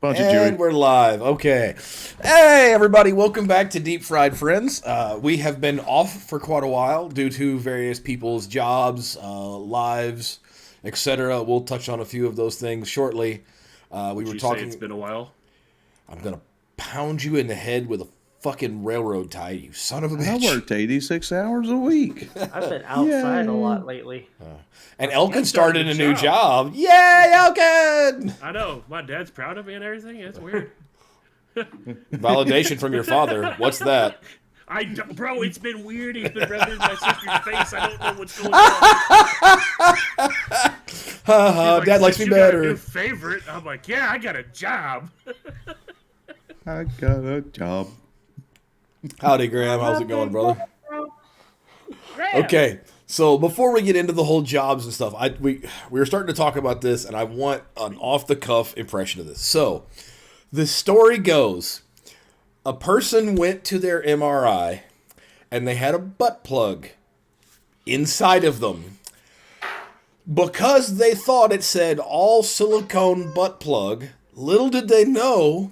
Bunch of And Jewy. we're live. Okay. Hey, everybody. Welcome back to Deep Fried Friends. We have been off for quite a while due to various people's jobs, lives, etc. We'll touch on a few of those things shortly. We Would were you say talking. it's been a while? I'm going to pound you in the head with a fucking railroad tie, you son of a I bitch. worked 86 hours a week. I've been outside a Yay. lot lately. And Elkin started started a a new job. job. Yay, Elkin! I know. My dad's proud of me and everything. It's weird. Validation from your father. What's that? Bro, it's been weird. He's been rubbing my sister's face. I don't know what's going on. He's Dad likes "Since me you got a better. new favorite. I'm like, yeah, I got a job. I got a job. Howdy, Graham. How's it going, brother? Okay, so before we get into the whole jobs and stuff, we were starting to talk about this, and I want an off-the-cuff impression of this. So, the story goes, a person went to their MRI, and they had a butt plug inside of them. Because they thought it said all silicone butt plug, little did they know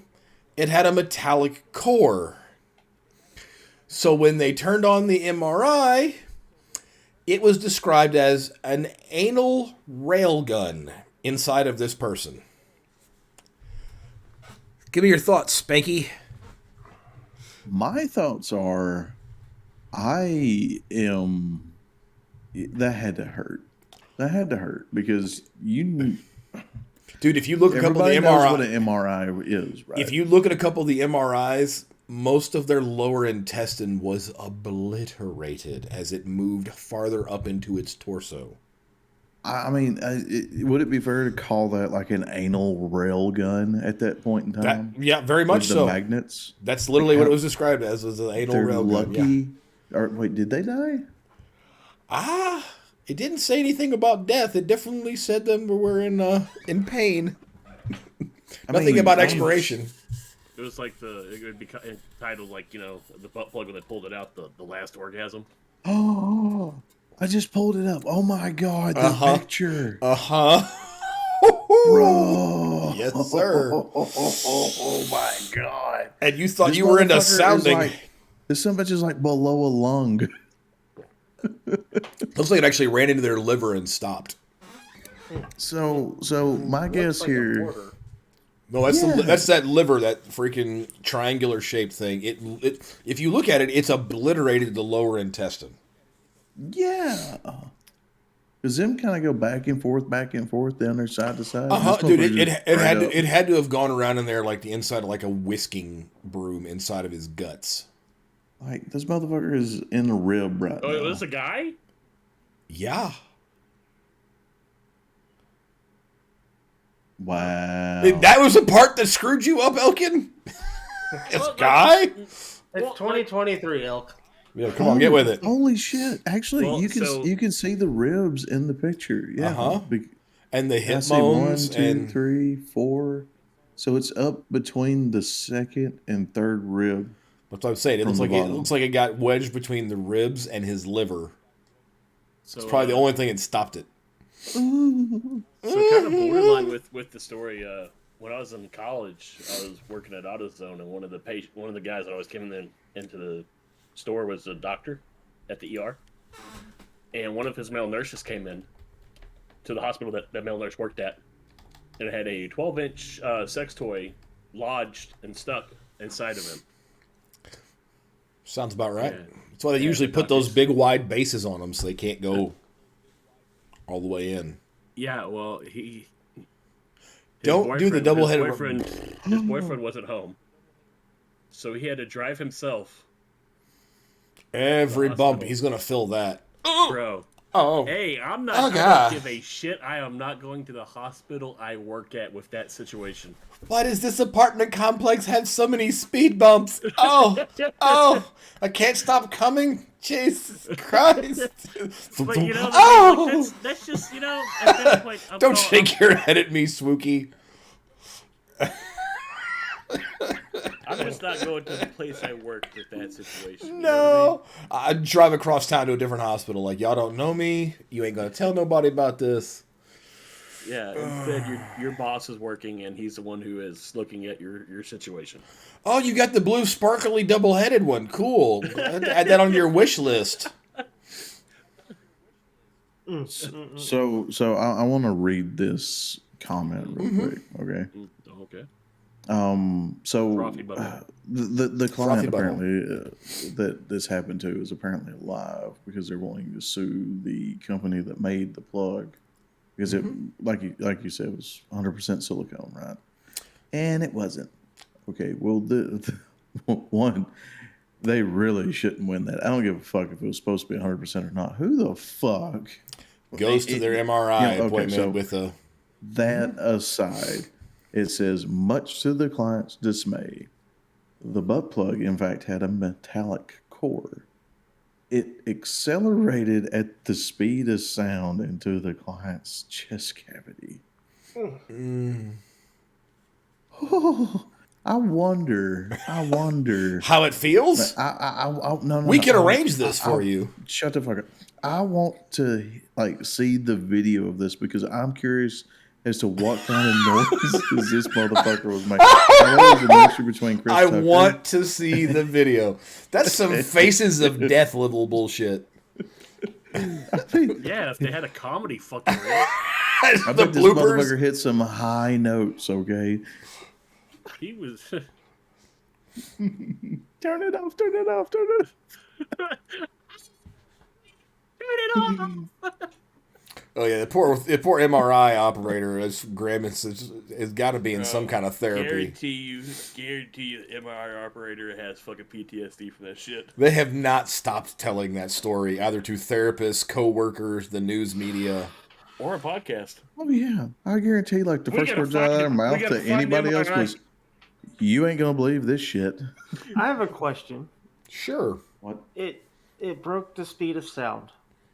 it had a metallic core. So when they turned on the MRI, it was described as an anal railgun inside of this person. Give me your thoughts, Spanky. My thoughts are, that had to hurt. That had to hurt because Dude, if you look at a couple of the everybody knows MRI, what an MRI is, right? if you look at a couple of the MRIs, most of their lower intestine was obliterated as it moved farther up into its torso. I mean, would it be fair to call that like an anal rail gun at that point in time? Yeah, very much With the so. magnets. That's literally what it was described as, was an anal They're railgun. Yeah. lucky. Or wait, did they die? It didn't say anything about death. It definitely said them were in pain. Nothing about expiration. It was like it would be titled like, the butt plug when they pulled it out, the last orgasm. Oh, I just pulled it up. Oh my God, the picture. Uh-huh. Bro. Yes, sir. Oh my God. And you thought This you were into motherfucker is sounding. This son of a bitch is like below a lung. Looks like it actually ran into their liver and stopped. So my guess Looks like a here. mortar. No, that's Yeah. that's that liver, that freaking triangular shaped thing. It if you look at it, it's obliterated the lower intestine. Yeah. Does them kind of go back and forth down there side to side? Dude, This it motherfucker had just it had to have gone around in there like the inside of like a whisking broom inside of his guts. like this motherfucker is in the rib right Oh, now. it was a guy? Yeah. Wow. That was the part that screwed you up, Elkin? This Well, guy? It's Well, 2023, Elk. Yeah, come on, get with it. Holy shit! Actually, Well, you can see the ribs in the picture. Yeah. Uh-huh. And the I hip see 1, bones 2, and 3, 4. So it's up between the second and third rib. that's what I'm saying. It From looks the like it bottom. looks like it got wedged between the ribs and his liver. So, It's probably the only thing that stopped it. So kind of borderline with the story. When I was in college, I was working at AutoZone, and one of the guys that always came into the store was a doctor at the ER, and one of his male nurses came in to the hospital that male nurse worked at, and it had a 12-inch sex toy lodged and stuck inside of him. Sounds about right. Yeah. That's why they Yeah, usually the put those doctors- big wide bases on them so they can't go all the way in. Yeah, well, his Don't do the boyfriend- double-headed- His boyfriend wasn't home, so he had to drive himself. Every The bump, hospital. he's gonna fill that. Bro, Oh, hey, I'm not. Oh, I God. don't give a shit. I am not going to the hospital I work at with that situation. why does this apartment complex have so many speed bumps? Oh, I can't stop coming. Jesus Christ! But you know, Oh! that's just at that point. Don't shake your head at me, Swookie. I'm just not going to the place I work with that situation. You know No, I'd drive across town to a different hospital. Like, y'all don't know me. You ain't gonna tell nobody about this. Yeah, instead your boss is working and he's the one who is looking at your situation. Oh, you got the blue sparkly double-headed one. Cool. Add that on your wish list. So I want to read this comment real quick. Okay. Okay. So Frothy butthole. the Frothy client apparently that this happened to is apparently alive because they're willing to sue the company that made the plug because it like you said it was 100% silicone, right? And it wasn't. Okay, well one, they really shouldn't win that. I don't give a fuck if it was supposed to be 100% or not. Who the fuck Goes to their MRI okay, appointment so- with a... That aside, it says, much to the client's dismay, the butt plug, in fact, had a metallic core. It accelerated at the speed of sound into the client's chest cavity. Oh, I wonder. How it feels? No, We can I- arrange this for I- you. Shut the fuck up. I want to see the video of this because I'm curious as to what kind of noises this motherfucker was making. I know it was a mixture between Chris I Tucker. want to see the video. That's some Faces of Death little bullshit. Yeah, if they had a comedy fucking reel, I The bet this bloopers. motherfucker hit some high notes. Okay, he was. turn it off. Turn it off. Turn it. Oh yeah, the poor MRI operator is Grammons has got to be in some kind of therapy. Guarantee you, the MRI operator has fucking PTSD from that shit. They have not stopped telling that story either to therapists, co-workers, the news media. Or a podcast. Oh yeah, I guarantee. Like the We first gotta words out of find their him. We mouth gotta to find anybody him, else alright. was, "You ain't gonna believe this shit." I have a question. Sure. What? It broke the speed of sound.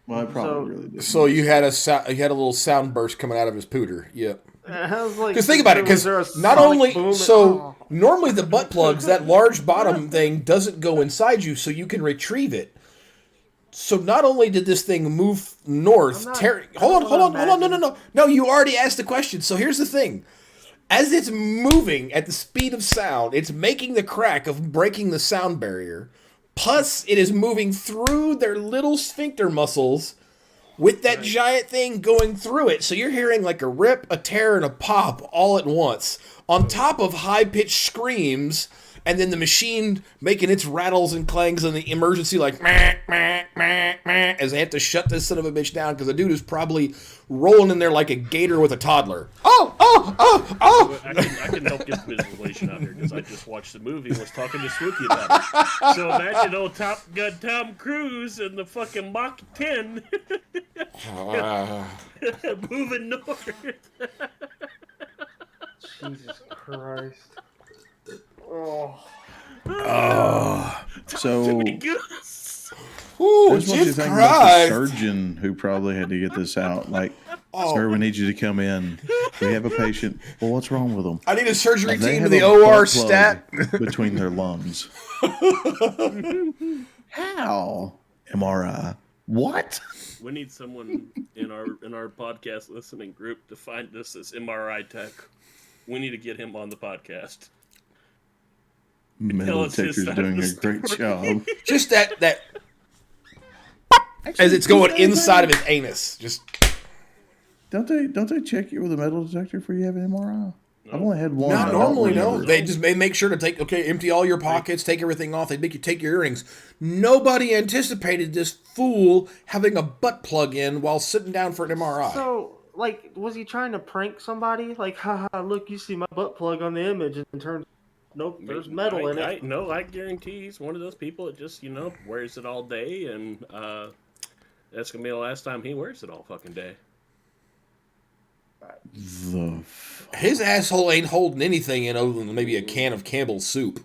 Well, I probably So- really did. So you had a little sound burst coming out of his pooter. Yep. I was like, Because think about it. was Because there a not sonic only boom? so normally the butt plugs, that large bottom thing doesn't go inside you, so you can retrieve it. So not only did this thing move north, hold on, no. You already asked the question. So here's the thing: as it's moving at the speed of sound, it's making the crack of breaking the sound barrier. Plus, it is moving through their little sphincter muscles with that giant thing going through it. So you're hearing like a rip, a tear, and a pop all at once, on top of high-pitched screams, and then the machine making its rattles and clangs and the emergency like meh, meh, meh, meh, as they have to shut this son of a bitch down because the dude is probably rolling in there like a gator with a toddler. Oh! I can help get the visualization out here because I just watched the movie and was talking to Swookie about it. So imagine old Top Gun Tom Cruise in the fucking Mach 10 moving north. Jesus Christ. Oh. So Goose. Ooh, I just want you to Jesus think about the Christ! surgeon who probably had to get this out. Like, sir, we need you to come in. We have a patient. Well, what's wrong with them? I need a surgery They team to have the a OR butt plug stat. between their lungs. How? MRI. What? We need someone in our podcast listening group to find us this MRI tech. We need to get him on the podcast. Metal us his detector's side doing of a the great job. Just that as it's going inside of his anus. Just Don't they check you with a metal detector before you have an MRI? I've only had one. not I don't normally, no. remember. They just make sure to empty all your pockets, take everything off. They make you take your earrings. Nobody anticipated this fool having a butt plug in while sitting down for an MRI. So, like, was he trying to prank somebody? Like, haha, look, you see my butt plug on the image, and it turns, nope, there's metal in it. I guarantee he's one of those people that just, wears it all day, and that's going to be the last time he wears it all fucking day. His asshole ain't holding anything in other than maybe a can of Campbell's soup.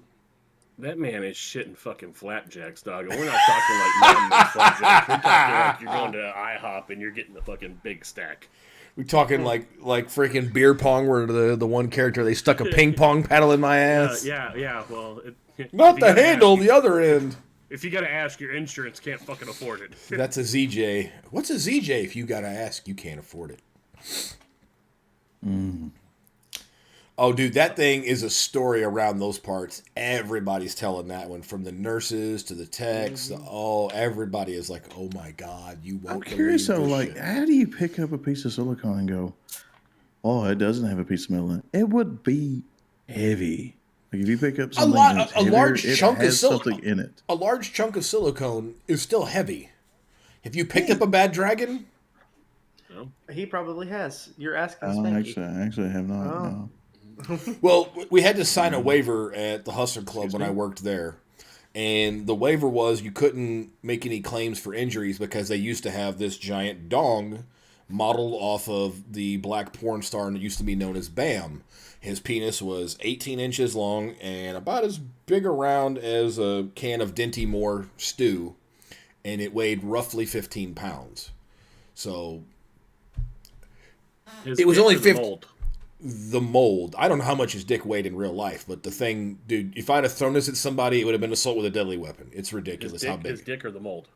That man is shitting fucking flapjacks, dog. And we're not talking like mom-made flapjacks. We're talking like you're going to IHOP and you're getting the fucking big stack. We talking like freaking beer pong where the one character they stuck a ping pong paddle in my ass. Yeah. Well, Not the handle, the other end. If you gotta ask, your insurance can't fucking afford it. That's a ZJ. What's a ZJ if you gotta ask, you can't afford it? Oh, dude, that thing is a story around those parts. Everybody's telling that one, from the nurses to the techs. Oh, everybody is like, "Oh my god, you I'm won't curious believe though, this like, shit." how do you pick up a piece of silicone and go, oh, it doesn't have a piece of metal in it? It would be heavy. Like if you pick up something that's A heavier, large it chunk of has something in it. a large chunk of silicone is still heavy. If you picked up a bad dragon, No? He probably has. You're asking Oh, Spanky. actually, I have not. Oh. No. well, we had to sign a waiver at the Hustler Club when me? I worked there. And the waiver was you couldn't make any claims for injuries because they used to have this giant dong modeled off of the black porn star that used to be known as Bam. His penis was 18 inches long and about as big around as a can of Dinty Moore stew. And it weighed roughly 15 pounds. So His It was dick only or the 50 mold? the mold. I don't know how much his dick weighed in real life, but the thing, dude, if I'd have thrown this at somebody, it would have been assault with a deadly weapon. It's ridiculous how His big. dick or the mold?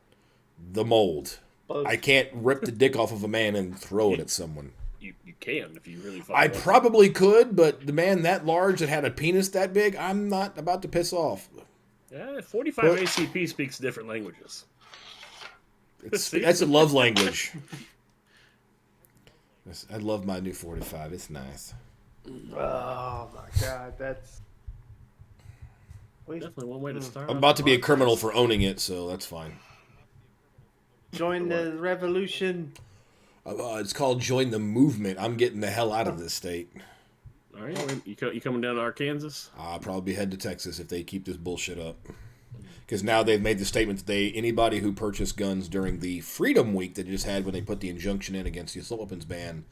The mold. Both. I can't rip the dick off of a man and throw it at someone. You can if you really fucking I want to. probably could, but the man that large that had a penis that big, I'm not about to piss off. Yeah, 45 Well- ACP speaks different languages. That's a love language. I love my new 45. It's nice. Oh my god, that's. Definitely one way to start. I'm about to be a criminal for owning it, so that's fine. Join the revolution. It's called Join the Movement. I'm getting the hell out of this state. All right, you coming down to Arkansas? I'll probably head to Texas if they keep this bullshit up. Because now they've made the statement that anybody who purchased guns during the Freedom Week that they just had when they put the injunction in against the assault weapons ban,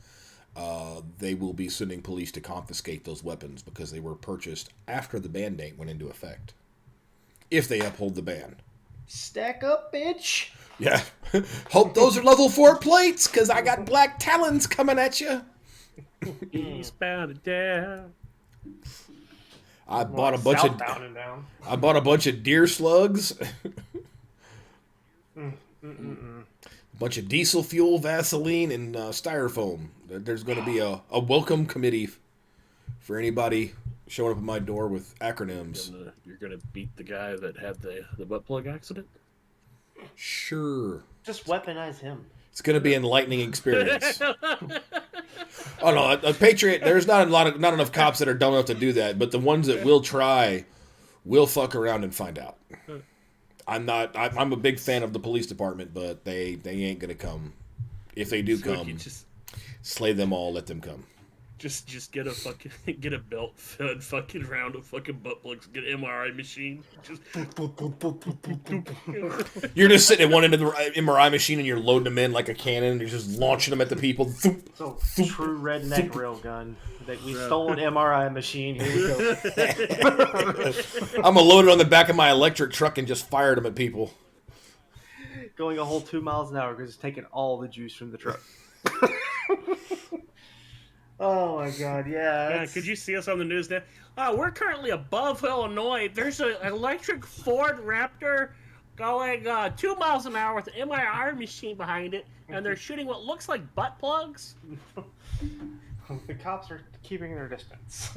they will be sending police to confiscate those weapons because they were purchased after the ban date went into effect. If they uphold the ban. Stack up, bitch. Yeah. Hope those are level 4 plates because I got black talons coming at you. Eastbound and down. I bought a bunch of Southbound and down. I bought a bunch of deer slugs. A bunch of diesel fuel, Vaseline, and styrofoam. There's going to be a welcome committee for anybody showing up at my door with acronyms. You're gonna beat the guy that had the butt plug accident. Sure. Just weaponize him. It's going to be an enlightening experience. Oh no, a Patriot. There's not enough cops that are dumb enough to do that, but the ones that will try will fuck around and find out. I'm a big fan of the police department, but they ain't gonna come. If they do So come, you just slay them all. Let them come. get a fucking get a belt fed fucking round of fucking butt plugs. Get an MRI machine. Just You're just sitting at one end of the MRI machine and you're loading them in like a cannon. And you're just launching them at the people. Thoop. So true redneck railgun. That we stole an MRI machine. Here we go. I'm gonna load it on the back of my electric truck and just fire them at people. Going a whole 2 miles an hour because it's taking all the juice from the truck. Oh my god, yeah. Yeah, could you see us on the news now? We're currently above Illinois. There's an electric Ford Raptor going 2 miles an hour with an MRI machine behind it, and they're shooting what looks like butt plugs. The cops are keeping their distance.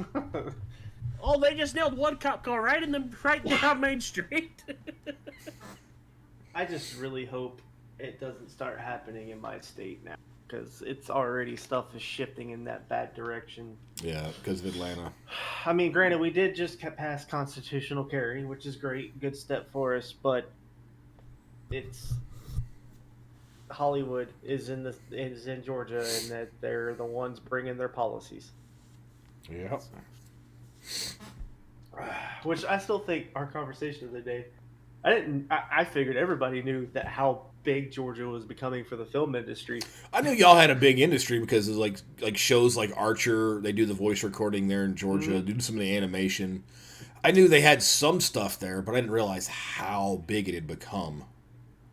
Oh, they just nailed one cop car right down Main Street. I just really hope it doesn't start happening in my state now, because it's already stuff is shifting in that bad direction. Yeah, because of Atlanta. I mean, granted, we did just pass constitutional carry, which is great, good step for us, but it's Hollywood is in Georgia, and that they're the ones bringing their policies. Yeah. Which I still think our conversation of the day, I figured everybody knew that how big Georgia was becoming for the film industry. I knew y'all had a big industry because of like shows like Archer. They do the voice recording there in Georgia. Do some of the animation. I knew they had some stuff there, but I didn't realize how big it had become.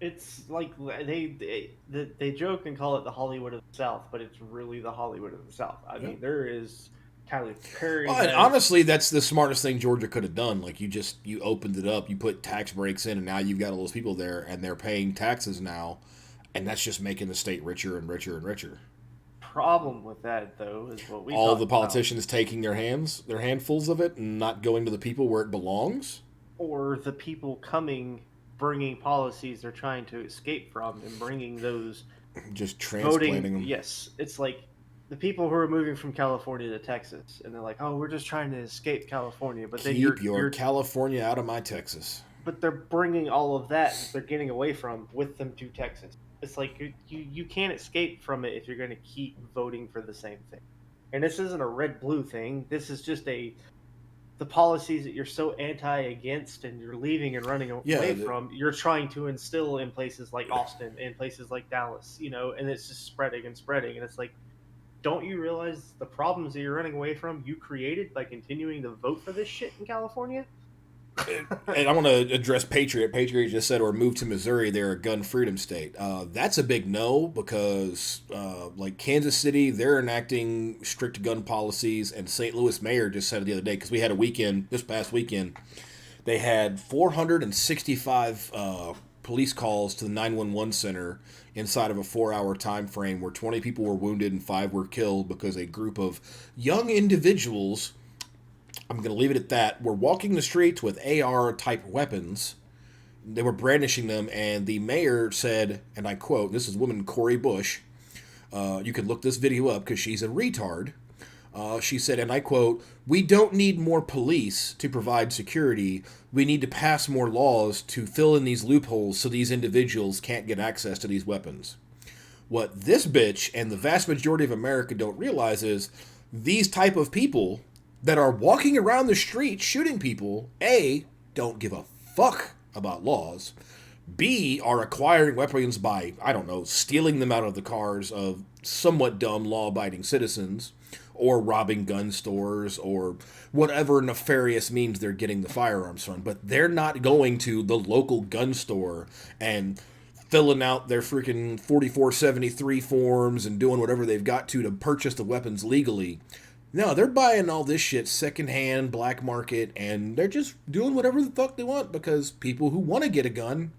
It's like they joke and call it the Hollywood of the South, but it's really the Hollywood of the South. I mean, there is Tyler Perry. Well, and honestly, that's the smartest thing Georgia could have done. Like you opened it up, you put tax breaks in, and now you've got all those people there, and they're paying taxes now, and that's just making the state richer and richer and richer. problem with that, though, is what we All talked the about. politicians taking their handfuls of it, and not going to the people where it belongs. Or the people coming, bringing policies they're trying to escape from, and bringing those Just transplanting them. Yes, it's like the people who are moving from California to Texas, and they're like, "Oh, we're just trying to escape California," but then Keep your California out of my Texas. but they're bringing all of that they're getting away from with them to Texas. It's like you can't escape from it if you're going to keep voting for the same thing. And this isn't a red blue thing. This is just the policies that you're so anti against and you're leaving and running away from. You're trying to instill in places like Austin and places like Dallas, and it's just spreading and spreading. And it's like, don't you realize the problems that you're running away from you created by continuing to vote for this shit in California? And I want to address Patriot. Patriot just said, or move to Missouri, they're a gun freedom state. That's a big no, because like Kansas City, they're enacting strict gun policies, and St. Louis mayor just said it the other day, because we had a weekend, this past weekend, they had 465 police calls to the 911 center inside of a 4-hour time frame, where 20 people were wounded and 5 were killed because a group of young individuals, I'm going to leave it at that, were walking the streets with AR-type weapons. They were brandishing them, and the mayor said, and I quote, this is woman Cori Bush, you can look this video up because she's a retard. She said, and I quote, "We don't need more police to provide security. We need to pass more laws to fill in these loopholes so these individuals can't get access to these weapons." What this bitch and the vast majority of America don't realize is these type of people that are walking around the street shooting people, A, don't give a fuck about laws, B, are acquiring weapons by, I don't know, stealing them out of the cars of somewhat dumb law-abiding citizens, or robbing gun stores, or whatever nefarious means they're getting the firearms from. But they're not going to the local gun store and filling out their freaking 4473 forms and doing whatever they've got to purchase the weapons legally. No, they're buying all this shit secondhand, black market, and they're just doing whatever the fuck they want, because people who want to get a gun,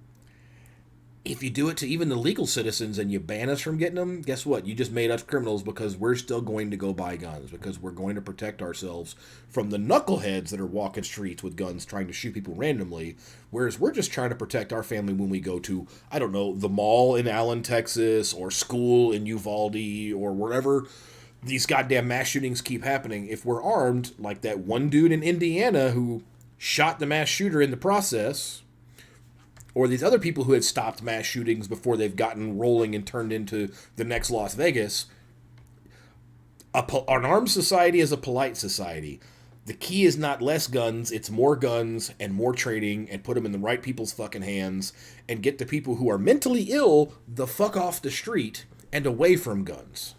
if you do it to even the legal citizens and you ban us from getting them, guess what? You just made us criminals, because we're still going to go buy guns, because we're going to protect ourselves from the knuckleheads that are walking streets with guns trying to shoot people randomly, whereas we're just trying to protect our family when we go to, I don't know, the mall in Allen, Texas, or school in Uvalde, or wherever these goddamn mass shootings keep happening. If we're armed, like that one dude in Indiana who shot the mass shooter in the process, or these other people who had stopped mass shootings before they've gotten rolling and turned into the next Las Vegas, an armed society is a polite society. The key is not less guns, it's more guns and more trading, and put them in the right people's fucking hands, and get the people who are mentally ill the fuck off the street and away from guns.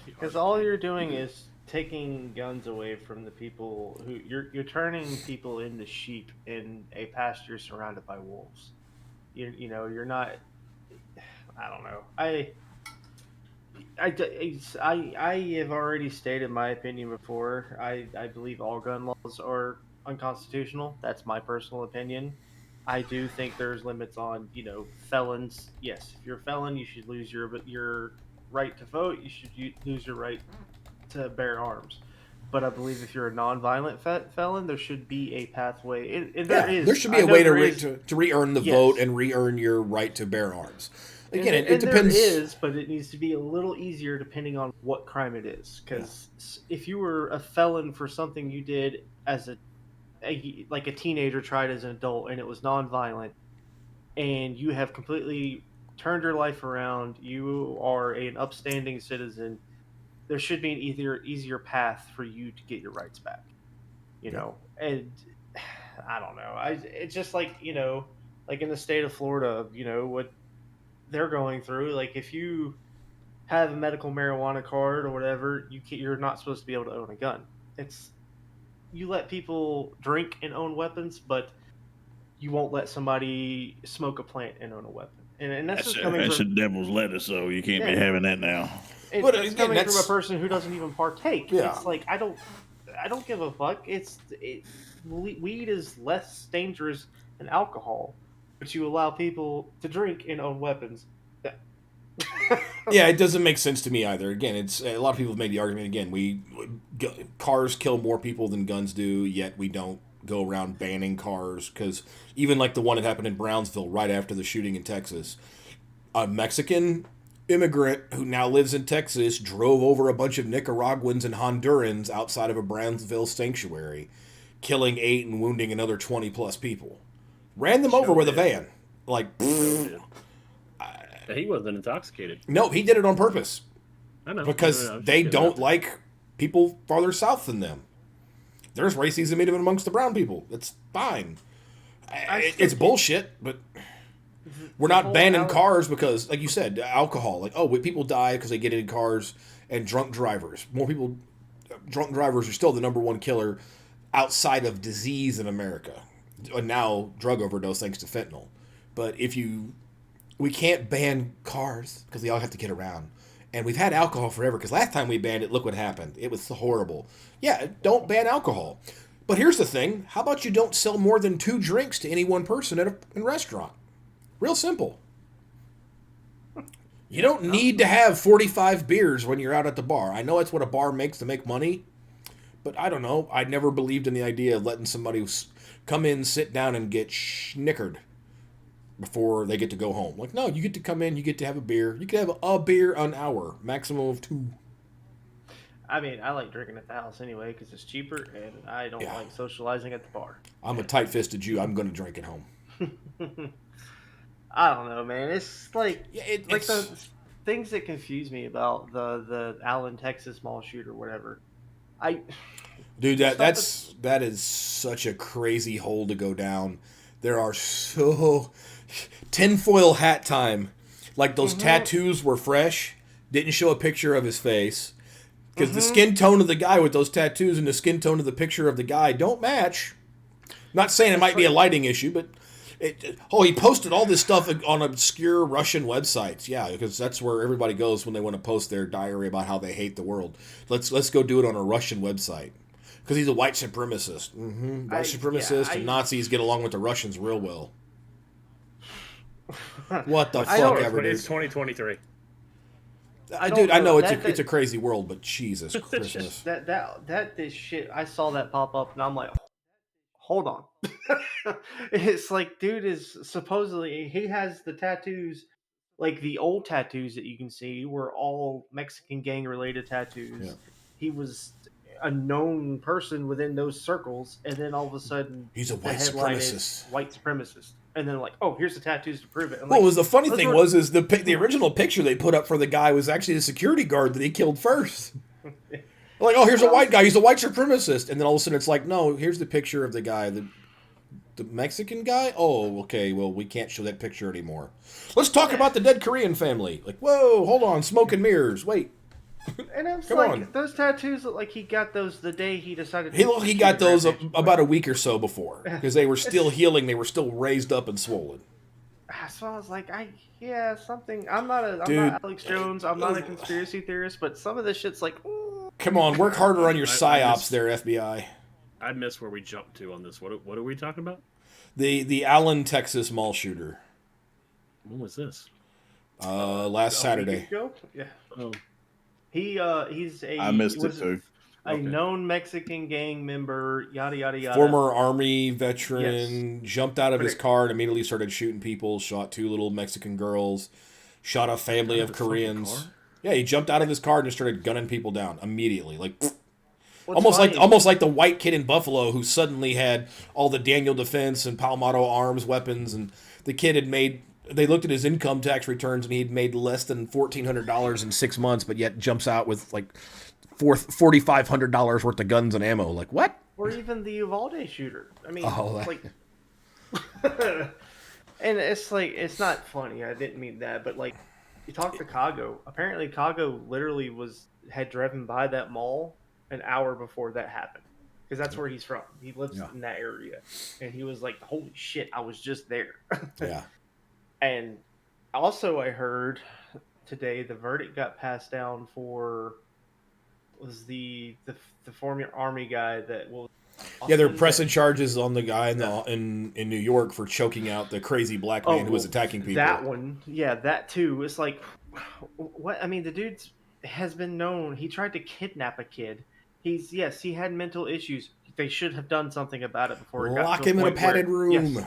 Because all you're doing is taking guns away from the people who you're turning people into sheep in a pasture surrounded by wolves. You're not. I don't know. I have already stated my opinion before. I believe all gun laws are unconstitutional. That's my personal opinion. I do think there's limits on felons. Yes, if you're a felon, you should lose your right to vote. You should lose your right to bear arms. But I believe if you're a non-violent felon, there should be a pathway. There should be a way to re-earn the vote and re-earn your right to bear arms. Again, it depends. There is, but it needs to be a little easier depending on what crime it is. Because if you were a felon for something you did as like a teenager tried as an adult and it was non-violent, and you have completely turned your life around, you are an upstanding citizen, there should be an easier path for you to get your rights back. And I don't know. It's just like like in the state of Florida, what they're going through. Like if you have a medical marijuana card or whatever, you're not supposed to be able to own a gun. You let people drink and own weapons, but you won't let somebody smoke a plant and own a weapon. And that's just coming from the devil's lettuce, so you can't be having that now. It's coming from a person who doesn't even partake. Yeah. It's like I don't give a fuck. Weed is less dangerous than alcohol, but you allow people to drink and own weapons. Yeah, it doesn't make sense to me either. Again, it's a lot of people have made the argument. Again, cars kill more people than guns do, yet we don't go around banning cars because even like the one that happened in Brownsville right after the shooting in Texas, a Mexican immigrant who now lives in Texas drove over a bunch of Nicaraguans and Hondurans outside of a Brownsville sanctuary, killing 8 and wounding another 20 plus people. Ran them over with a van. Like, Dude. He wasn't intoxicated. no, he did it on purpose. I know. Because I was just they kidding don't about like people farther south than them. There's racism even amongst the brown people. It's fine. It's bullshit, but we're not banning cars because, like you said, alcohol. Like, oh, people die because they get in cars, and drunk drivers. Drunk drivers are still the number one killer outside of disease in America. And now drug overdose thanks to fentanyl. But we can't ban cars because they all have to get around. And we've had alcohol forever because last time we banned it, look what happened. It was horrible. Yeah, don't ban alcohol. But here's the thing. How about you don't sell more than 2 drinks to any one person at a restaurant? Real simple. You don't need to have 45 beers when you're out at the bar. I know that's what a bar makes to make money. But I don't know. I never believed in the idea of letting somebody come in, sit down, and get schnickered before they get to go home. Like, no, you get to come in, you get to have a beer. You can have a beer an hour, maximum of 2. I mean, I like drinking at the house anyway because it's cheaper, and I don't like socializing at the bar. I'm a tight-fisted Jew. I'm going to drink at home. I don't know, man. It's like it's the things that confuse me about the Allen, Texas mall shooter, whatever. Dude, that is such a crazy hole to go down. There are tinfoil hat time. Like those tattoos were fresh. Didn't show a picture of his face. Because the skin tone of the guy with those tattoos and the skin tone of the picture of the guy don't match. Not saying it might be a lighting issue, but he posted all this stuff on obscure Russian websites. Yeah, because that's where everybody goes when they want to post their diary about how they hate the world. Let's go do it on a Russian website. Because he's a white supremacist. White supremacist and Nazis get along with the Russians real well. What the fuck ever, dude. It's 2023. I know it's a crazy world, but Jesus Christmas. This shit, I saw that pop up and I'm like, hold on. It's like, dude is supposedly, he has the tattoos, like the old tattoos that you can see were all Mexican gang related tattoos. Yeah. He was a known person within those circles, and then all of a sudden he's a white supremacist. White supremacist. And then like, oh, here's the tattoos to prove it. And well, like, was the funny thing was the original picture they put up for the guy was actually the security guard that he killed first. Like, oh, here's a white guy. He's a white supremacist. And then all of a sudden it's like, no, here's the picture of the guy, the Mexican guy. Oh, okay. Well, we can't show that picture anymore. Let's talk about the dead Korean family. Like, whoa, hold on, smoke and mirrors. Wait. And it was those tattoos look like he got those the day he decided to he got those about a week or so before because they were still healing. They were still raised up and swollen. So I was like, something. I'm not Alex Jones. I'm not a conspiracy theorist, but some of this shit's like, come on, work harder on your psyops there, FBI. I missed where we jumped to on this. What are we talking about? The Allen, Texas mall shooter. When was this? Last Saturday. Week ago? Yeah. Oh. He's I missed it too. A known Mexican gang member, yada yada yada. Former Army veteran, jumped out of his car and immediately started shooting people. Shot 2 little Mexican girls. Shot a family of Koreans. Yeah, he jumped out of his car and just started gunning people down immediately, like almost like the white kid in Buffalo who suddenly had all the Daniel Defense and Palmetto Arms weapons, and the kid had made. They looked at his income tax returns and he'd made less than $1,400 in 6 months, but yet jumps out with like $4,500 worth of guns and ammo. Like, what? Or even the Uvalde shooter. I mean, like, and it's like, it's not funny. I didn't mean that, but like, you talk to Kago. Apparently, Kago literally had driven by that mall an hour before that happened. Because that's where he's from. He lives in that area. And he was like, holy shit, I was just there. Yeah. And also, I heard today the verdict got passed down for the former Army guy that Yeah, they're Austin, pressing charges on the guy in New York for choking out the crazy black man who was well, attacking people. That one, yeah, that too. It's like, what? I mean, the dude has been known. He tried to kidnap a kid. Yes, he had mental issues. They should have done something about it before it got Lock to him in a point where- padded room. Yes,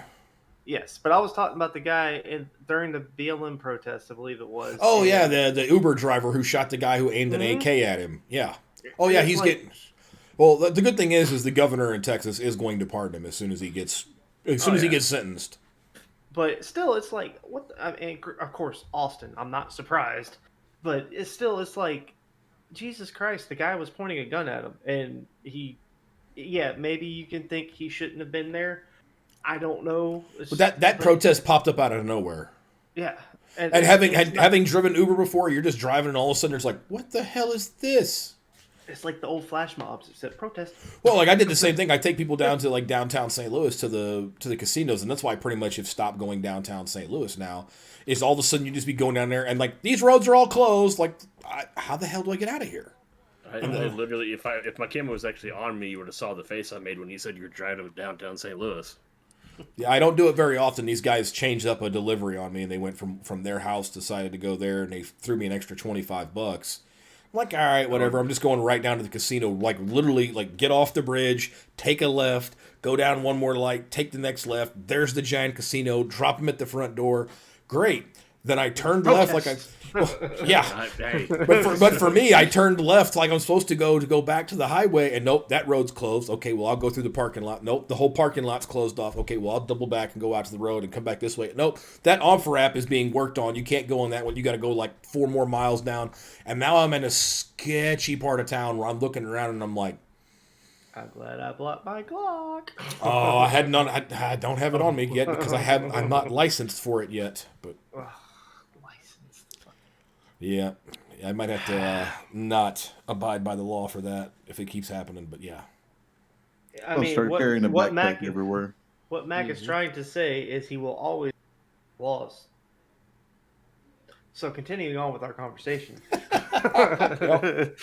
yes, but I was talking about the guy during the BLM protest, I believe it was. Oh and- yeah, the Uber driver who shot the guy who aimed an Mhm. AK at him. Yeah. Oh yeah, It's he's like- getting. Well, the good thing is the governor in Texas is going to pardon him as soon as he gets he yeah. gets sentenced. But still, it's like what? I mean, of course, Austin. I'm not surprised, but it's like, Jesus Christ, the guy was pointing a gun at him, and yeah, maybe you can think he shouldn't have been there. I don't know. But that protest popped up out of nowhere. yeah, And it's not- having driven Uber before, you're just driving and all of a sudden there's like, what the hell is this? it's like the old flash mobs except protest. Well, like I did the same thing. I take people down to like downtown St. Louis to the casinos, and that's why I pretty much have stopped going downtown St. Louis now. Is all of a sudden you just be going down there and like these roads are all closed. Like, how the hell do I get out of here? I literally, if my camera was actually on me, you would have saw the face I made when you said you were driving downtown St. Louis. Yeah, I don't do it very often. These guys changed up a delivery on me, and they went from their house, decided to go there, and they threw me an extra $25. I'm like, all right, whatever. I'm just going right down to the casino. Like literally, like get off the bridge, take a left, go down one more light, take the next left. There's the giant casino. Drop him at the front door. Great. Then I turned left like yeah. Hey, But for me, I turned left like I'm supposed to go back to the highway, and nope, that road's closed. Okay, well I'll go through the parking lot. Nope, the whole parking lot's closed off. Okay, well I'll double back and go out to the road and come back this way. Nope, that off ramp is being worked on. You can't go on that one. You got to go like 4 more miles down. And now I'm in a sketchy part of town where I'm looking around and I'm like, I'm glad I bought my Glock. oh, I don't have it on me yet because I'm not licensed for it yet. But Licensed. yeah, I might have to not abide by the law for that if it keeps happening. But yeah. I I'll mean, start carrying a what backpack Mac everywhere. what Mac is trying to say is he will always laws. So continuing on with our conversation.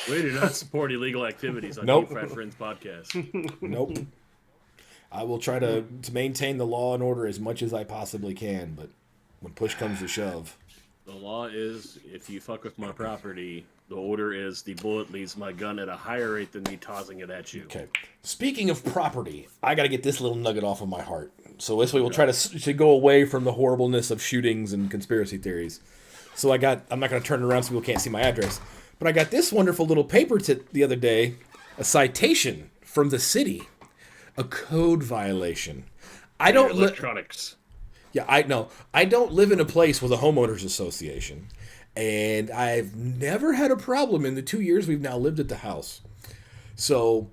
we do not support illegal activities on Nope. Deep Fried Friends podcast. Nope. I will try to maintain the law and order as much as I possibly can, but when push comes to shove. The law is, if you fuck with my property, the order is the bullet leaves my gun at a higher rate than me tossing it at you. Okay. Speaking of property, I got to get this little nugget off of my heart. So this way we'll try to go away from the horribleness of shootings and conspiracy theories. So I'm not going to turn it around so people can't see my address. But I got this wonderful little paper the other day, a citation from the city, a code violation. I don't Electronics. Yeah, I know. I don't live in a place with a homeowners association, and I've never had a problem in the 2 years we've now lived at the house. So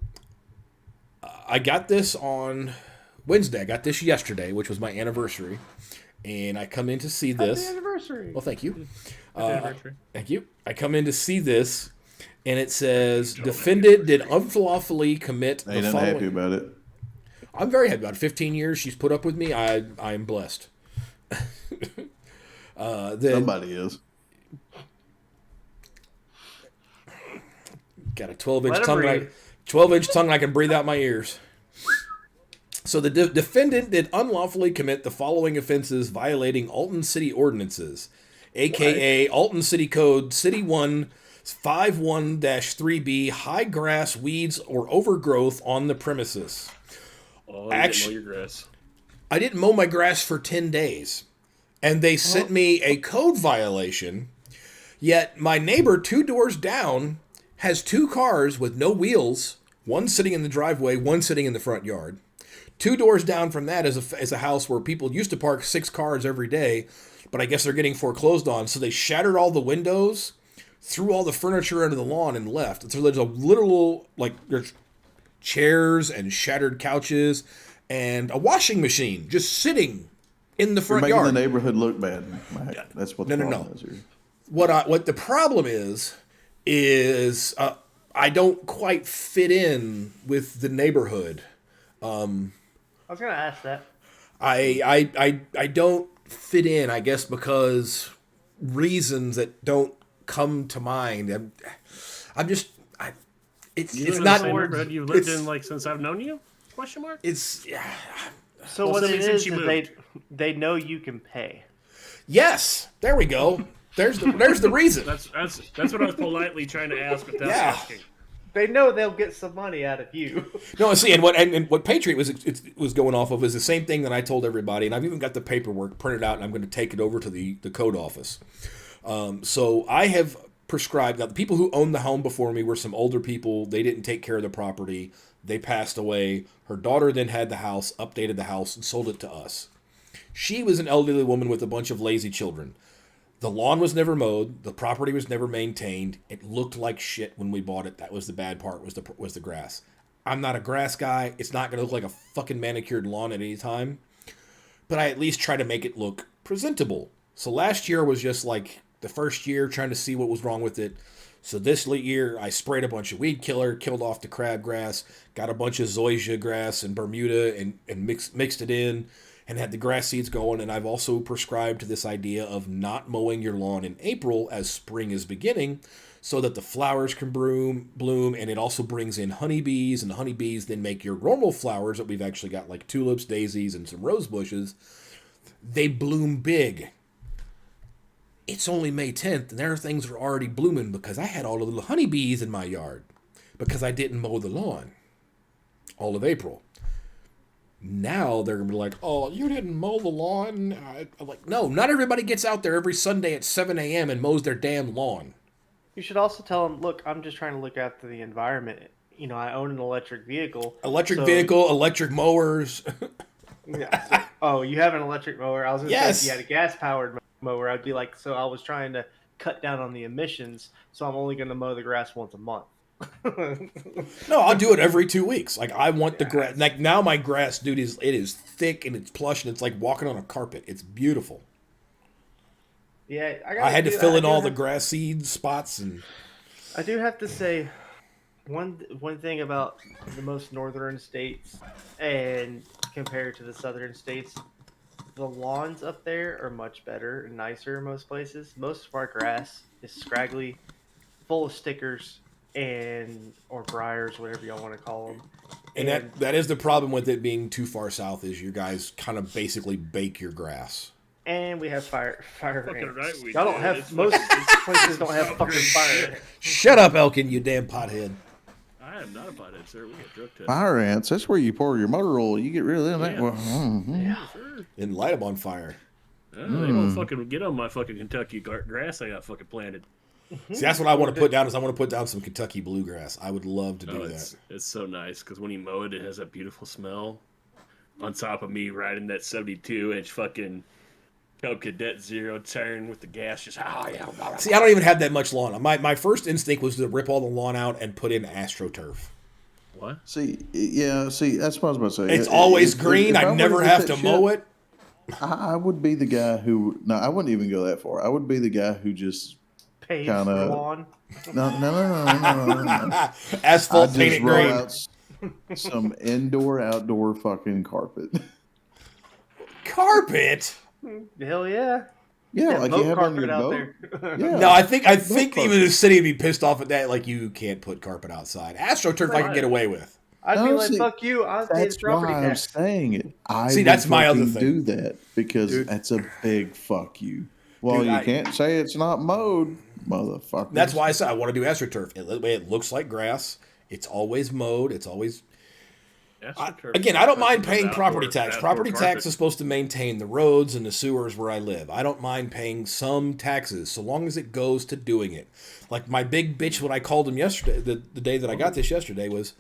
I got this on Wednesday. I got this yesterday, which was my anniversary, and I come in to see this. Happy anniversary. Well, thank you. Anniversary. Thank you. I come in to see this, and it says, defendant did unlawfully commit I ain't the happy following. about it. I'm very happy about it. 15 years she's put up with me. I'm blessed. Then Somebody is. got a 12-inch Let him tongue. breathe. 12-inch tongue. I can breathe out my ears. So the defendant did unlawfully commit the following offenses violating Alton City ordinances, aka Alton City Code City 1 51-3B, high grass, weeds, or overgrowth on the premises. Oh, you Actu- didn't mow your grass. I didn't mow my grass for 10 days, and they sent me a code violation, yet my neighbor 2 doors down has 2 cars with no wheels, one sitting in the driveway, one sitting in the front yard. 2 doors down from that is a house where people used to park 6 cars every day, but I guess they're getting foreclosed on, so they shattered all the windows, threw all the furniture into the lawn, and left. So there's a literal, like, there's chairs and shattered couches and a washing machine just sitting in the You're front making yard. the neighborhood look bad, Mike. That's what the No. problem is here. What the problem is I don't quite fit in with the neighborhood. I was gonna ask that. I don't fit in, I guess, because reasons that don't come to mind. It's You live in not the same neighborhood you've lived it's- in like since I've known you. Question mark. It's yeah. So Well, what it since is you they know you can pay. Yes, there we go. There's the reason. That's what I was politely trying to ask without Yeah. asking. They know they'll get some money out of you. No, see, and what Patriot was going off of is the same thing that I told everybody, and I've even got the paperwork printed out, and I'm going to take it over to the code office. So I have prescribed. Now, the people who owned the home before me were some older people. They didn't take care of the property. They passed away. Her daughter then had the house, updated the house, and sold it to us. She was an elderly woman with a bunch of lazy children. The lawn was never mowed. The property was never maintained. It looked like shit when we bought it. That was the bad part, was the grass. I'm not a grass guy. It's not going to look like a fucking manicured lawn at any time. But I at least try to make it look presentable. So last year was just like the first year trying to see what was wrong with it. So this year I sprayed a bunch of weed killer, killed off the crabgrass, got a bunch of zoysia grass and Bermuda and mixed it in. And had the grass seeds going, and I've also prescribed to this idea of not mowing your lawn in April as spring is beginning, so that the flowers can bloom, and it also brings in honeybees, and the honeybees then make your normal flowers that we've actually got, like tulips, daisies, and some rose bushes. They bloom big. It's only May 10th, and there are things that are already blooming because I had all the little honeybees in my yard because I didn't mow the lawn all of April. Now they're going to be like, oh, you didn't mow the lawn? I'm like, no, not everybody gets out there every Sunday at 7 a.m. and mows their damn lawn. You should also tell them, look, I'm just trying to look after the environment. You know, I own an electric vehicle. Electric mowers. Yeah. Oh, you have an electric mower? I was going to Yes. say if you had a gas-powered mower, I'd be like, so I was trying to cut down on the emissions, so I'm only going to mow the grass once a month. No, I'll do it every 2 weeks. Like, I want the grass. Like, now my grass, dude, it is thick and it's plush and it's like walking on a carpet. It's beautiful. Yeah, I had to fill in all the grass seed spots. And I do have to say one thing about the most northern states and compared to the southern states, the lawns up there are much better and nicer in most places. Most of our grass is scraggly, full of stickers or briars, whatever y'all want to call them. And that is the problem with it being too far south, is you guys kind of basically bake your grass. And we have fire Fucking ants. right we Y'all do. don't have It's most fucking- places don't have fucking fire ants. Shut up, Elkin, you damn pothead. I am not a pothead, sir. We get drug tested. Fire ants. That's where you pour your motor oil. You get rid of them. Yeah. Well, mhm. Sure. And light them on fire. They don't fucking get on my fucking Kentucky grass I got fucking planted. See, that's what I want to put down. Is I want to put down some Kentucky bluegrass. I would love to do that. It's so nice because when you mow it, it has that beautiful smell. On top of me riding that 72-inch fucking Cub Cadet Zero turn with the gas, just yeah. See, I don't even have that much lawn. My first instinct was to rip all the lawn out and put in AstroTurf. What? See, that's what I was about to say. It's always If- green. if I were never get have that to mow shit, it. I would be the guy who. No, I wouldn't even go that far. I would be the guy who just. Paved Kinda- lawn. No. Asphalt I'd just painted roll green. out some indoor-outdoor fucking carpet. Carpet. Hell yeah. Yeah, like you boat have on your carpet out boat. there. Yeah. No, I think carpet. even the city would be pissed off at that. Like, you can't put carpet outside. AstroTurf I can get away with. I'd be No, like, see, fuck you. I'll pay the That's property why I'm tax. saying it. I See, would that's my other fucking thing. do that because Dude. that's a big fuck you. Well, Dude, you I- can't say it's not mowed, motherfucker. That's why I said I want to do AstroTurf. It looks like grass. It's always mowed. It's always. Again, I don't mind paying property tax. Property tax is supposed to maintain the roads and the sewers where I live. I don't mind paying some taxes so long as it goes to doing it. Like my big bitch when I called him yesterday, the day that I got this yesterday was,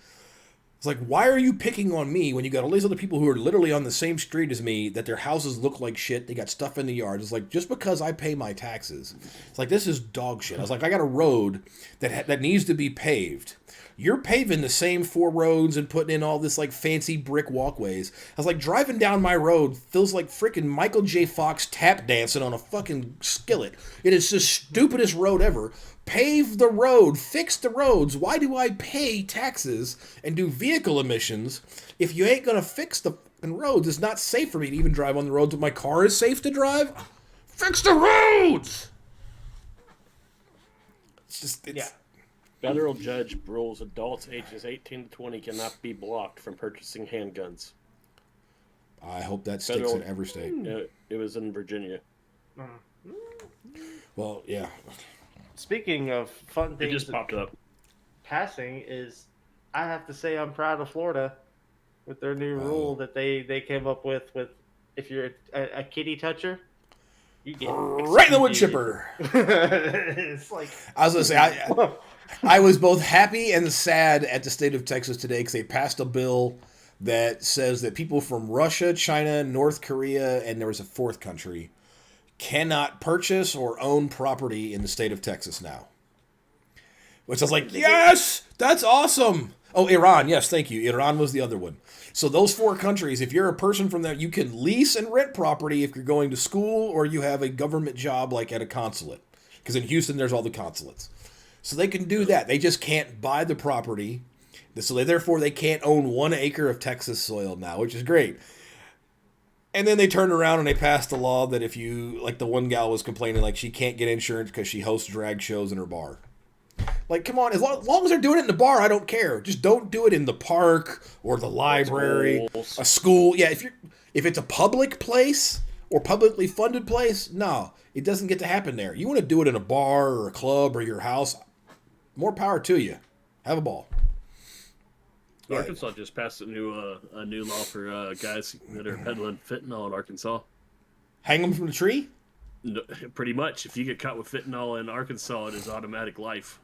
it's like, why are you picking on me when you got all these other people who are literally on the same street as me, that their houses look like shit, they got stuff in the yard. It's like, just because I pay my taxes. It's like, this is dog shit. I was like, I got a road that needs to be paved. You're paving the same 4 roads and putting in all this like fancy brick walkways. I was like, driving down my road feels like freaking Michael J. Fox tap dancing on a fucking skillet. It is the stupidest road ever. Pave the road, fix the roads. Why do I pay taxes and do vehicle emissions if you ain't gonna fix the fucking roads? It's not safe for me to even drive on the roads, but my car is safe to drive. Fix the roads. It's just Yeah. Federal judge rules adults ages 18 to 20 cannot be blocked from purchasing handguns. I hope that sticks Federal- in every state. It was in Virginia. Well, yeah. Speaking of fun It things just popped up. passing, is I have to say I'm proud of Florida with their new rule that they came up with if you're a kitty toucher, you get Right in the wood executed. chipper. It's like I was going to say, I was both happy and sad at the state of Texas today because they passed a bill that says that people from Russia, China, North Korea, and there was a fourth country cannot purchase or own property in the state of Texas now. Which I was like, yes, that's awesome. Oh, Iran. Yes, thank you. Iran was the other one. So those 4 countries, if you're a person from there, you can lease and rent property if you're going to school or you have a government job like at a consulate. Because in Houston, there's all the consulates. So they can do that. They just can't buy the property. So therefore, they can't own 1 acre of Texas soil now, which is great. And then they turned around and they passed a law that if you, like the one gal was complaining, like she can't get insurance because she hosts drag shows in her bar. Like, come on, as long as they're doing it in the bar, I don't care. Just don't do it in the park or the library, Schools. a school. Yeah, if it's a public place or publicly funded place, no, it doesn't get to happen there. You want to do it in a bar or a club or your house, more power to you. Have a ball. Arkansas just passed a new law for guys that are peddling fentanyl in Arkansas. Hang them from the tree? No, pretty much, if you get caught with fentanyl in Arkansas, it is automatic life.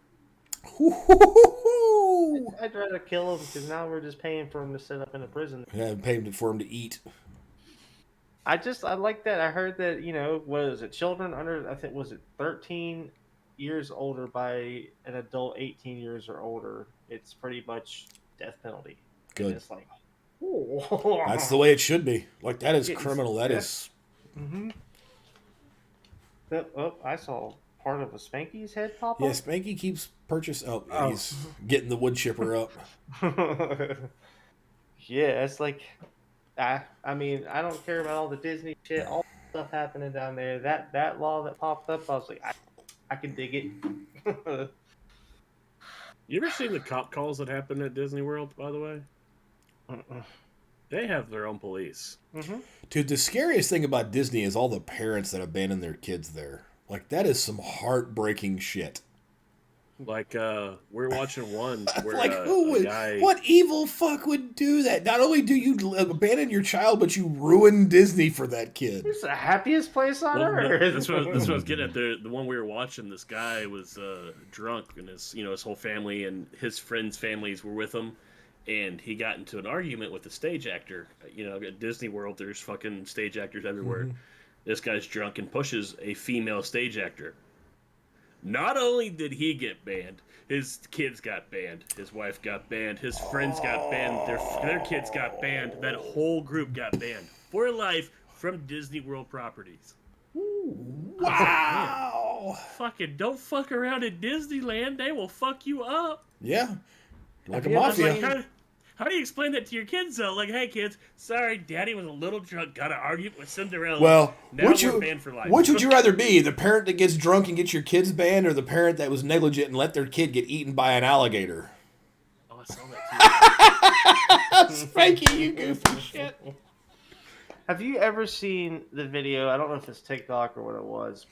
I'd rather kill him because now we're just paying for him to sit up in a prison. Yeah, paid for them to eat. I like that. I heard that, was it children under, I think, was it 13 years older by an adult 18 years or older? It's pretty much death penalty. Good. And it's like, oh. That's the way it should be. Like, that is It's- criminal. That yeah. is... Mm-hmm. Oh, I saw part of a Spanky's head pop Yeah, up. Spanky keeps purchase. Oh, Oh. he's getting the wood chipper up. Yeah, it's like, I mean, I don't care about all the Disney shit, all the stuff happening down there. That law that popped up, I was like, I can dig it. You ever seen the cop calls that happen at Disney World, by the way? They have their own police. Dude, the scariest thing about Disney is all the parents that abandon their kids there. Like, that is some heartbreaking shit. Like, we're watching one where Like, who a would, guy... what evil fuck would do that? Not only do you abandon your child, but you ruin Disney for that kid. It's the happiest place on Well, earth. that's what I was getting at. The one we were watching, this guy was drunk, and his whole family and his friends' families were with him, and he got into an argument with a stage actor. At Disney World, there's fucking stage actors everywhere. Mm-hmm. This guy's drunk and pushes a female stage actor. Not only did he get banned, his kids got banned, his wife got banned, his friends got banned, their kids got banned, that whole group got banned for life from Disney World properties. Wow. Fucking don't fuck around at Disneyland, they will fuck you up. Yeah. Like a you ever mafia. seen- How do you explain that to your kids though? Like, hey kids, sorry, daddy was a little drunk, got an argument with Cinderella. Well, now we're banned for life. which would you rather be? The parent that gets drunk and gets your kids banned, or the parent that was negligent and let their kid get eaten by an alligator? Oh, I saw that too. Spanky, you goofy shit. Have you ever seen the video? I don't know if it's TikTok or what it was,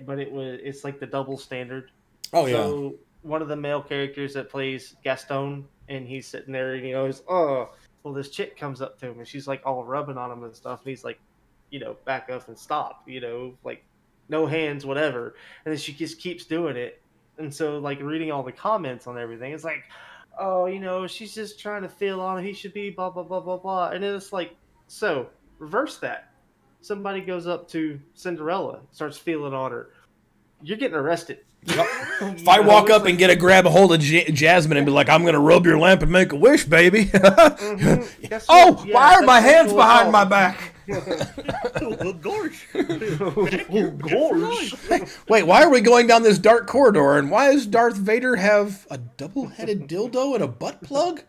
but it's like the double standard. Oh, yeah. So one of the male characters that plays Gaston, and he's sitting there, and he's, oh, well, this chick comes up to him, and she's like all rubbing on him and stuff, and he's like, back up and stop, like no hands, whatever. And then she just keeps doing it, and so like reading all the comments on everything, it's like, oh, she's just trying to feel on him. He should be blah blah blah blah blah. And then it's like, so reverse that. Somebody goes up to Cinderella, starts feeling on her. You're getting arrested. If I walk up and grab a hold of Jasmine and be like, I'm going to rub your lamp and make a wish, baby. Guess Oh, what? Yeah, why are my that's hands sexual behind my assault. back? Gorge. Gorge. Wait, why are we going down this dark corridor? And why does Darth Vader have a double-headed dildo and a butt plug?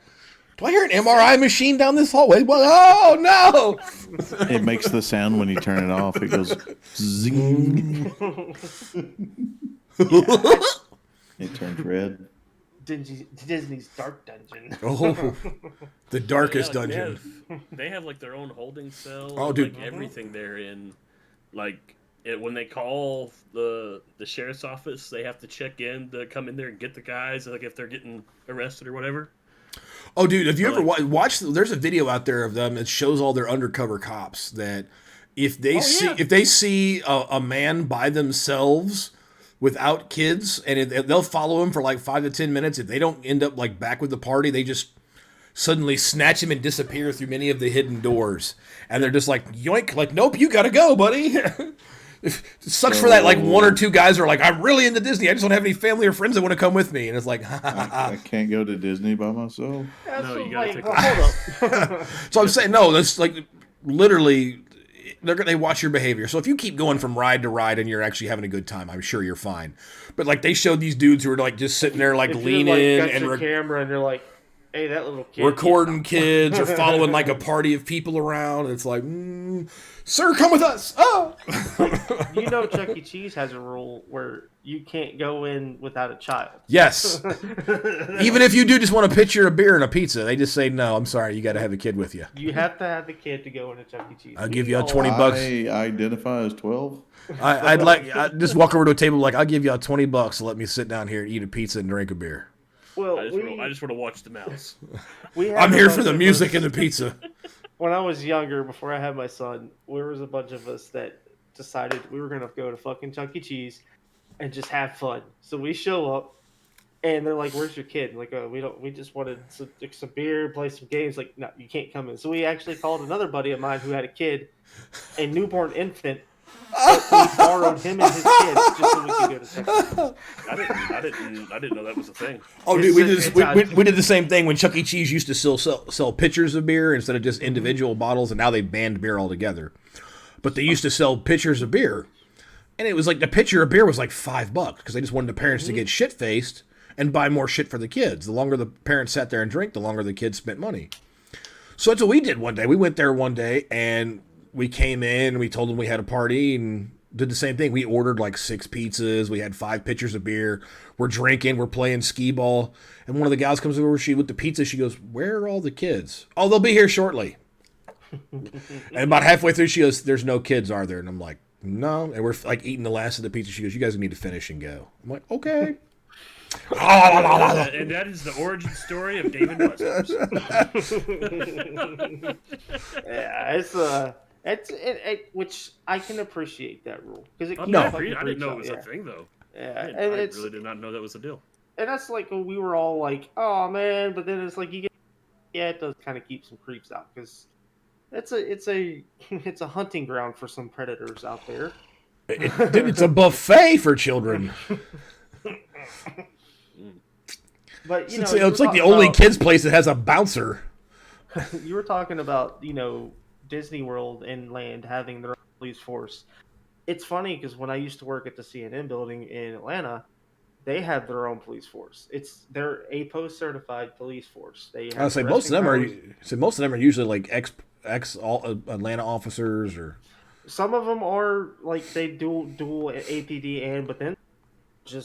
Do I hear an MRI machine down this hallway? Oh, no! It makes the sound when you turn it off. It goes zing. It turns red. Disney's Dark Dungeon. Oh, the darkest Yeah, like, dungeon. They have like their own holding cell. Oh, dude. Like everything they're in. Like when they call the sheriff's office, they have to check in to come in there and get the guys. Like if they're getting arrested or whatever. Oh, dude, have you ever Like- watched? There's a video out there of them that shows all their undercover cops that if they yeah. if they see a man by themselves without kids, and they'll follow him for like 5 to 10 minutes. If they don't end up like back with the party, they just suddenly snatch him and disappear through many of the hidden doors, and they're just like yoink, like nope, you gotta go, buddy. It sucks for that. Like 1 or 2 guys are like, I'm really into Disney. I just don't have any family or friends that want to come with me, and it's like, I can't go to Disney by myself. That's No, you what, gotta like, take hold up. So I'm saying no. That's like literally they watch your behavior. So if you keep going from ride to ride and you're actually having a good time, I'm sure you're fine. But like they showed these dudes who were like just sitting there like If you're, leaning got and your camera and you're like, hey, that little kid. recording kids or following like a party of people around. It's like, sir, come with us. Oh, You know, Chuck E. Cheese has a rule where you can't go in without a child. yes. Even if you do just want a pitcher of beer and a pizza, they just say no. I'm sorry, you got to have a kid with you. You have to have the kid to go into Chuck E. Cheese. I'll give you a all- 20 bucks. I identify as 12. I'd just walk over to a table like I'll give you $20 to let me sit down here and eat a pizza and drink a beer. Well, I just want to watch the mouse. we had I'm a here bunch for the of music us- and the pizza. When I was younger, before I had my son, there was a bunch of us that decided we were gonna go to fucking Chuck E. Cheese and just have fun. So we show up, and they're like, "Where's your kid?" Like, we don't. We just wanted some beer, play some games. Like, no, you can't come in. So we actually called another buddy of mine who had a kid, a newborn infant. So we borrowed him and his kid just so we could go to Chuck E. Cheese. I didn't know that was a thing. Oh, It's dude, we a- did, it's we, a- we, we did the same thing when Chuck E. Cheese used to sell pitchers of beer instead of just individual bottles, and now they banned beer altogether. But they used to sell pitchers of beer, and it was like the pitcher of beer was like $5 because they just wanted the parents to get shit faced and buy more shit for the kids. The longer the parents sat there and drank, the longer the kids spent money. So that's what we did one day. We went there one day and we came in and we told them we had a party and did the same thing. We ordered like 6 pizzas. We had 5 pitchers of beer. We're drinking. We're playing skee ball. And one of the gals comes over. She with the pizza. She goes, "Where are all the kids?" "Oh, they'll be here shortly." And about halfway through, she goes, "There's no kids, are there?" And I'm like, "No." And we're like eating the last of the pizza. She goes, "You guys need to finish and go." I'm like, "Okay." And that is the origin story of David Westers. Yeah, which I can appreciate that rule because it keeps No. fucking I didn't know it freaks was out, a thing though. Yeah, I and it's really did not know that was a deal. and that's like when we were all like, "Oh man," but then it's like it does kind of keep some creeps out because it's a hunting ground for some predators out there. Dude, it's a buffet for children. But you know, It's like the only kids place that has a bouncer. You were talking about Disney World and Land having their own police force. It's funny because when I used to work at the CNN building in Atlanta, they have their own police force. They're APOS certified police force. They have I say most of them are usually like ex Atlanta officers or. Some of them are like they dual APD but then they're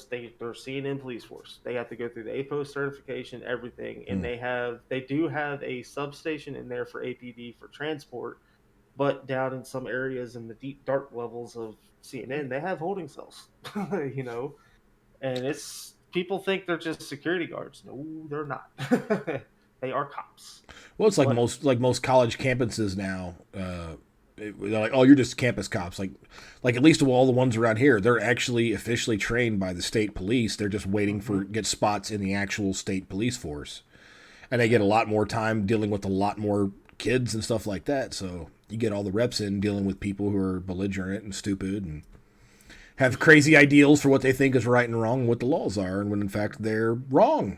CNN police force. They have to go through the APOS certification, everything, and they do have a substation in there for APD for transport, but down in some areas in the deep dark levels of CNN, they have holding cells, and it's people think they're just security guards. No, they're not. They are cops. Well, it's like most college campuses now. They're like, "Oh, you're just campus cops." Like at least all the ones around here, they're actually officially trained by the state police. They're just waiting for get spots in the actual state police force, and they get a lot more time dealing with a lot more kids and stuff like that. So you get all the reps in dealing with people who are belligerent and stupid and have crazy ideals for what they think is right and wrong and what the laws are, and when in fact they're wrong.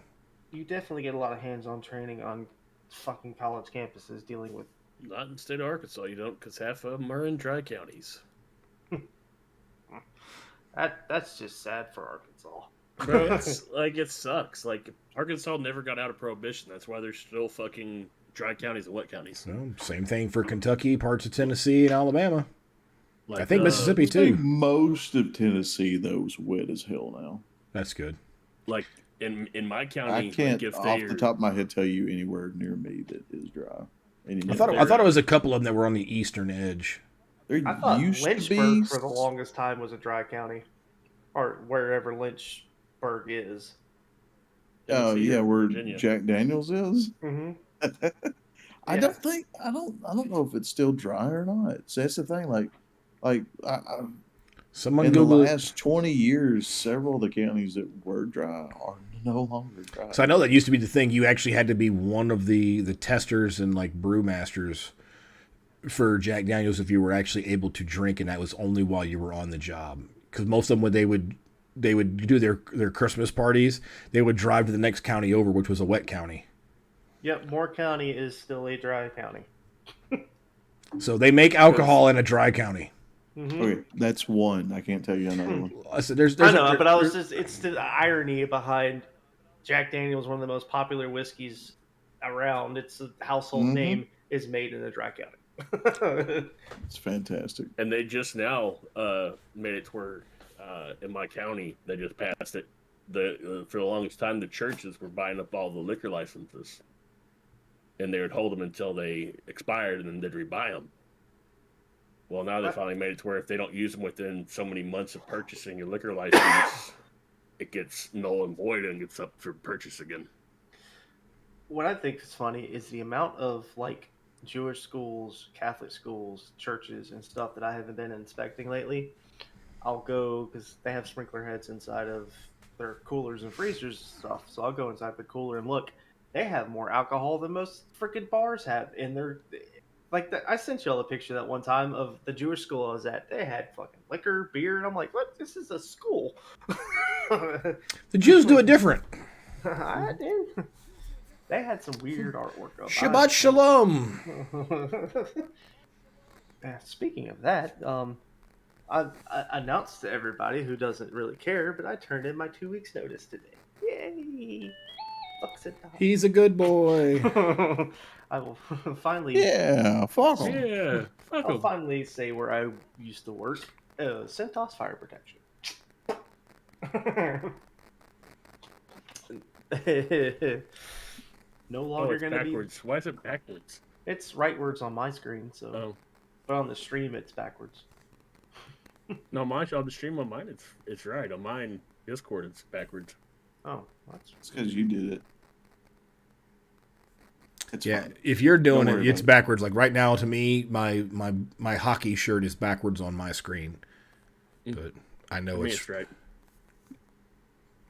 You definitely get a lot of hands-on training on fucking college campuses dealing with. Not in the state of Arkansas, you don't, because half of them are in dry counties. That's just sad for Arkansas. Bro, it's like it sucks. Like Arkansas never got out of prohibition. That's why there's still fucking dry counties and wet counties. Well, same thing for Kentucky, parts of Tennessee, and Alabama. Like, I think Mississippi I think too. most of Tennessee though is wet as hell now. That's good. Like in my I county, can't, like if off they the top of my head, tell you anywhere near me that is dry. I Anymore. thought it was a couple of them that were on the eastern edge. There I thought used to Lynchburg be. for the longest time was a dry county, or wherever Lynchburg is. Oh Tennessee yeah, or where Virginia. Jack Daniels is. Mm-hmm. I Yeah. don't know if it's still dry or not. So that's the thing. Someone In the Google it. last 20 years, several of the counties that were dry are no longer dry. So I know that used to be the thing. You actually had to be one of the testers and like brewmasters for Jack Daniels if you were actually able to drink, and that was only while you were on the job. Because most of them, when they would do their Christmas parties, they would drive to the next county over, which was a wet county. Yep, Moore County is still a dry county. So they make alcohol in a dry county. Mm-hmm. Okay, that's one. I can't tell you another one. I said there's I know, a, but I was just—it's the irony behind Jack Daniels, one of the most popular whiskeys around. It's a household Mhm. name. Is made in a dry county. It's fantastic. And they just now made it to where in my county they just passed it. For the longest time, the churches were buying up all the liquor licenses, and they would hold them until they expired, and then they'd rebuy them. Well, now they What? finally made it to where if they don't use them within so many months of purchasing your liquor license, it gets null and void and gets up for purchase again. What I think is funny is the amount of like Jewish schools, Catholic schools, churches, and stuff that I haven't been inspecting lately. I'll go because they have sprinkler heads inside of their coolers and freezers and stuff. So I'll go inside the cooler and look. They have more alcohol than most freaking bars have in their. I sent y'all a picture that one time of the Jewish school I was at. They had fucking liquor, beer, and I'm like, "What? This is a school." the Jews do it different. I did. They had some weird artwork up. Shabbat shalom. Speaking of that, I announced to everybody who doesn't really care, but I turned in my 2 weeks notice today. Yay! Fucks it up. He's a good boy. I will finally. Yeah, fuck 'em. Yeah, fuck I'll 'em. finally say where I used to work. Centos Fire Protection. No Oh, longer it's going to be. backwards. Why is it backwards? It's rightwards on my screen, so. Oh, But on the stream, it's backwards. no, mine on the stream on mine it's right. On mine Discord it's backwards. Oh, that's. It's because you did it. It's Yeah, fine. if you're doing Don't it, worry it's about it. backwards. Like right now, to me, my hockey shirt is backwards on my screen, but I know For me, it's it's right.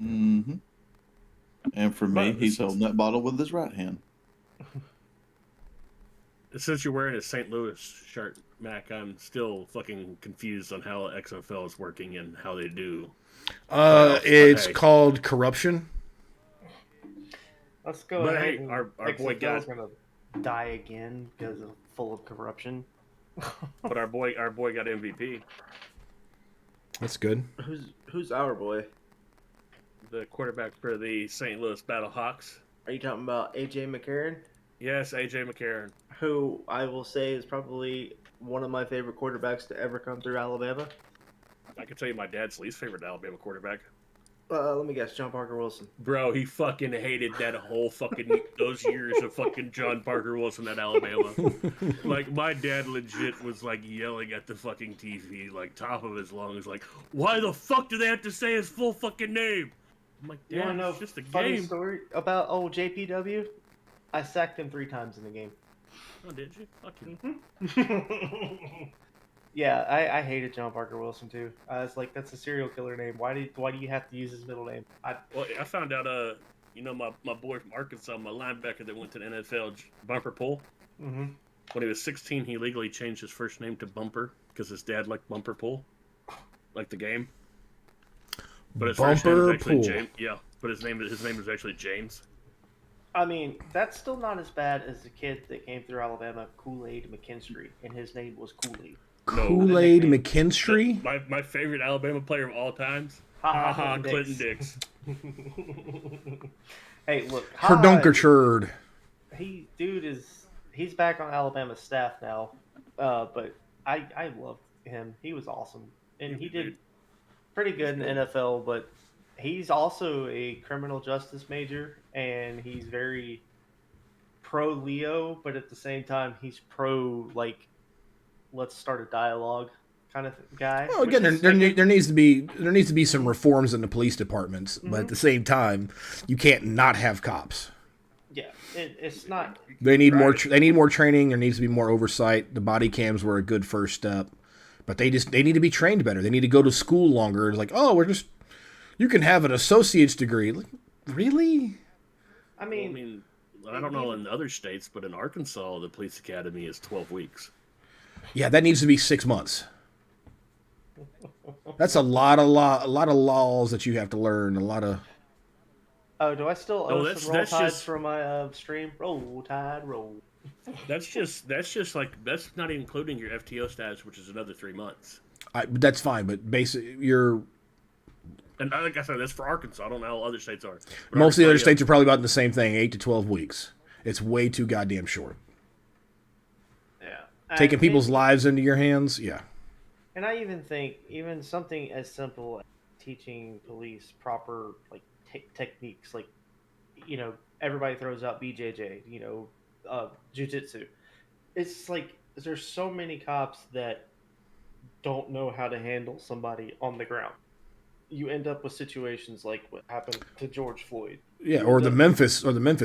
Mm-hmm. And for me, But he's it's- holding that bottle with his right hand. Since you're wearing a St. Louis shirt, Mac, I'm still fucking confused on how XFL is working and how they do. it's Hey. called corruption. Let's go But ahead. hey, and our boy XFL is got- gonna die again because of full of corruption. But our boy got MVP. That's good. Who's our boy? The quarterback for the St. Louis Battlehawks. Are you talking about AJ McCarron? Yes, AJ McCarron. Who I will say is probably one of my favorite quarterbacks to ever come through Alabama. I can tell you my dad's least favorite Alabama quarterback. Let me guess, John Parker Wilson. Bro, he fucking hated that whole fucking those years of fucking John Parker Wilson at Alabama. Like my dad legit was like yelling at the fucking TV, like top of his lungs, like, why the fuck do they have to say his full fucking name? I'm like, You want Dad, to know it's just a funny game. story about old JPW? I sacked him 3 times in the game. Oh, did you? Fuck you. Yeah, I hated John Parker Wilson too. I was like, that's a serial killer name. Why do you have to use his middle name? Well, I found out, my boy from Arkansas, my linebacker that went to the NFL, Bumper Pool. Mm-hmm. When he was 16, he legally changed his first name to Bumper because his dad liked Bumper Pool, like the game. But his first name Bumper was actually Pool. James. Yeah, but his name was actually James. I mean, that's still not as bad as the kid that came through Alabama, Kool-Aid McKinstry, and his name was Kool-Aid. Kool-Aid nickname. McKinstry. My favorite Alabama player of all times. Ha ha, Haha, Clinton Clinton Dix. Hey, look, Her Dunkerchurd. He's back on Alabama's staff now, but I loved him. He was awesome, and he did pretty good in the NFL, but he's also a criminal justice major, and he's very pro Leo, but at the same time, he's pro like let's start a dialogue kind of guy. Well, which again, is there, like there needs to be some reforms in the police departments, but at the same time, you can't not have cops. yeah, it's not. They need more. Right. They need more training. There needs to be more oversight. The body cams were a good first step, but they need to be trained better. They need to go to school longer. It's like, oh, you can have an associate's degree. Like, really? I I mean, mean, I don't know in other states, but in Arkansas, the police academy is 12 weeks. Yeah, that needs to be 6 months. That's a lot of laws that you have to learn. A lot of. oh, do I still No, owe that's- some roll that's tides just- for my stream? Roll tide, roll. That's just like that's not including your FTO status, which is another 3 months. That's fine, but basically, And like I said, that's for Arkansas. I don't know how other states are. But most of the other Arkansas, states are probably about the same thing, 8 to 12 weeks. It's way too goddamn short. Yeah, Taking And- people's lives into your hands, yeah. And I even think even something as simple as teaching police proper like techniques, like everybody throws out BJJ, jujitsu. It's like there's so many cops that don't know how to handle somebody on the ground. You end up with situations like what happened to George Floyd. Yeah, or the Memphis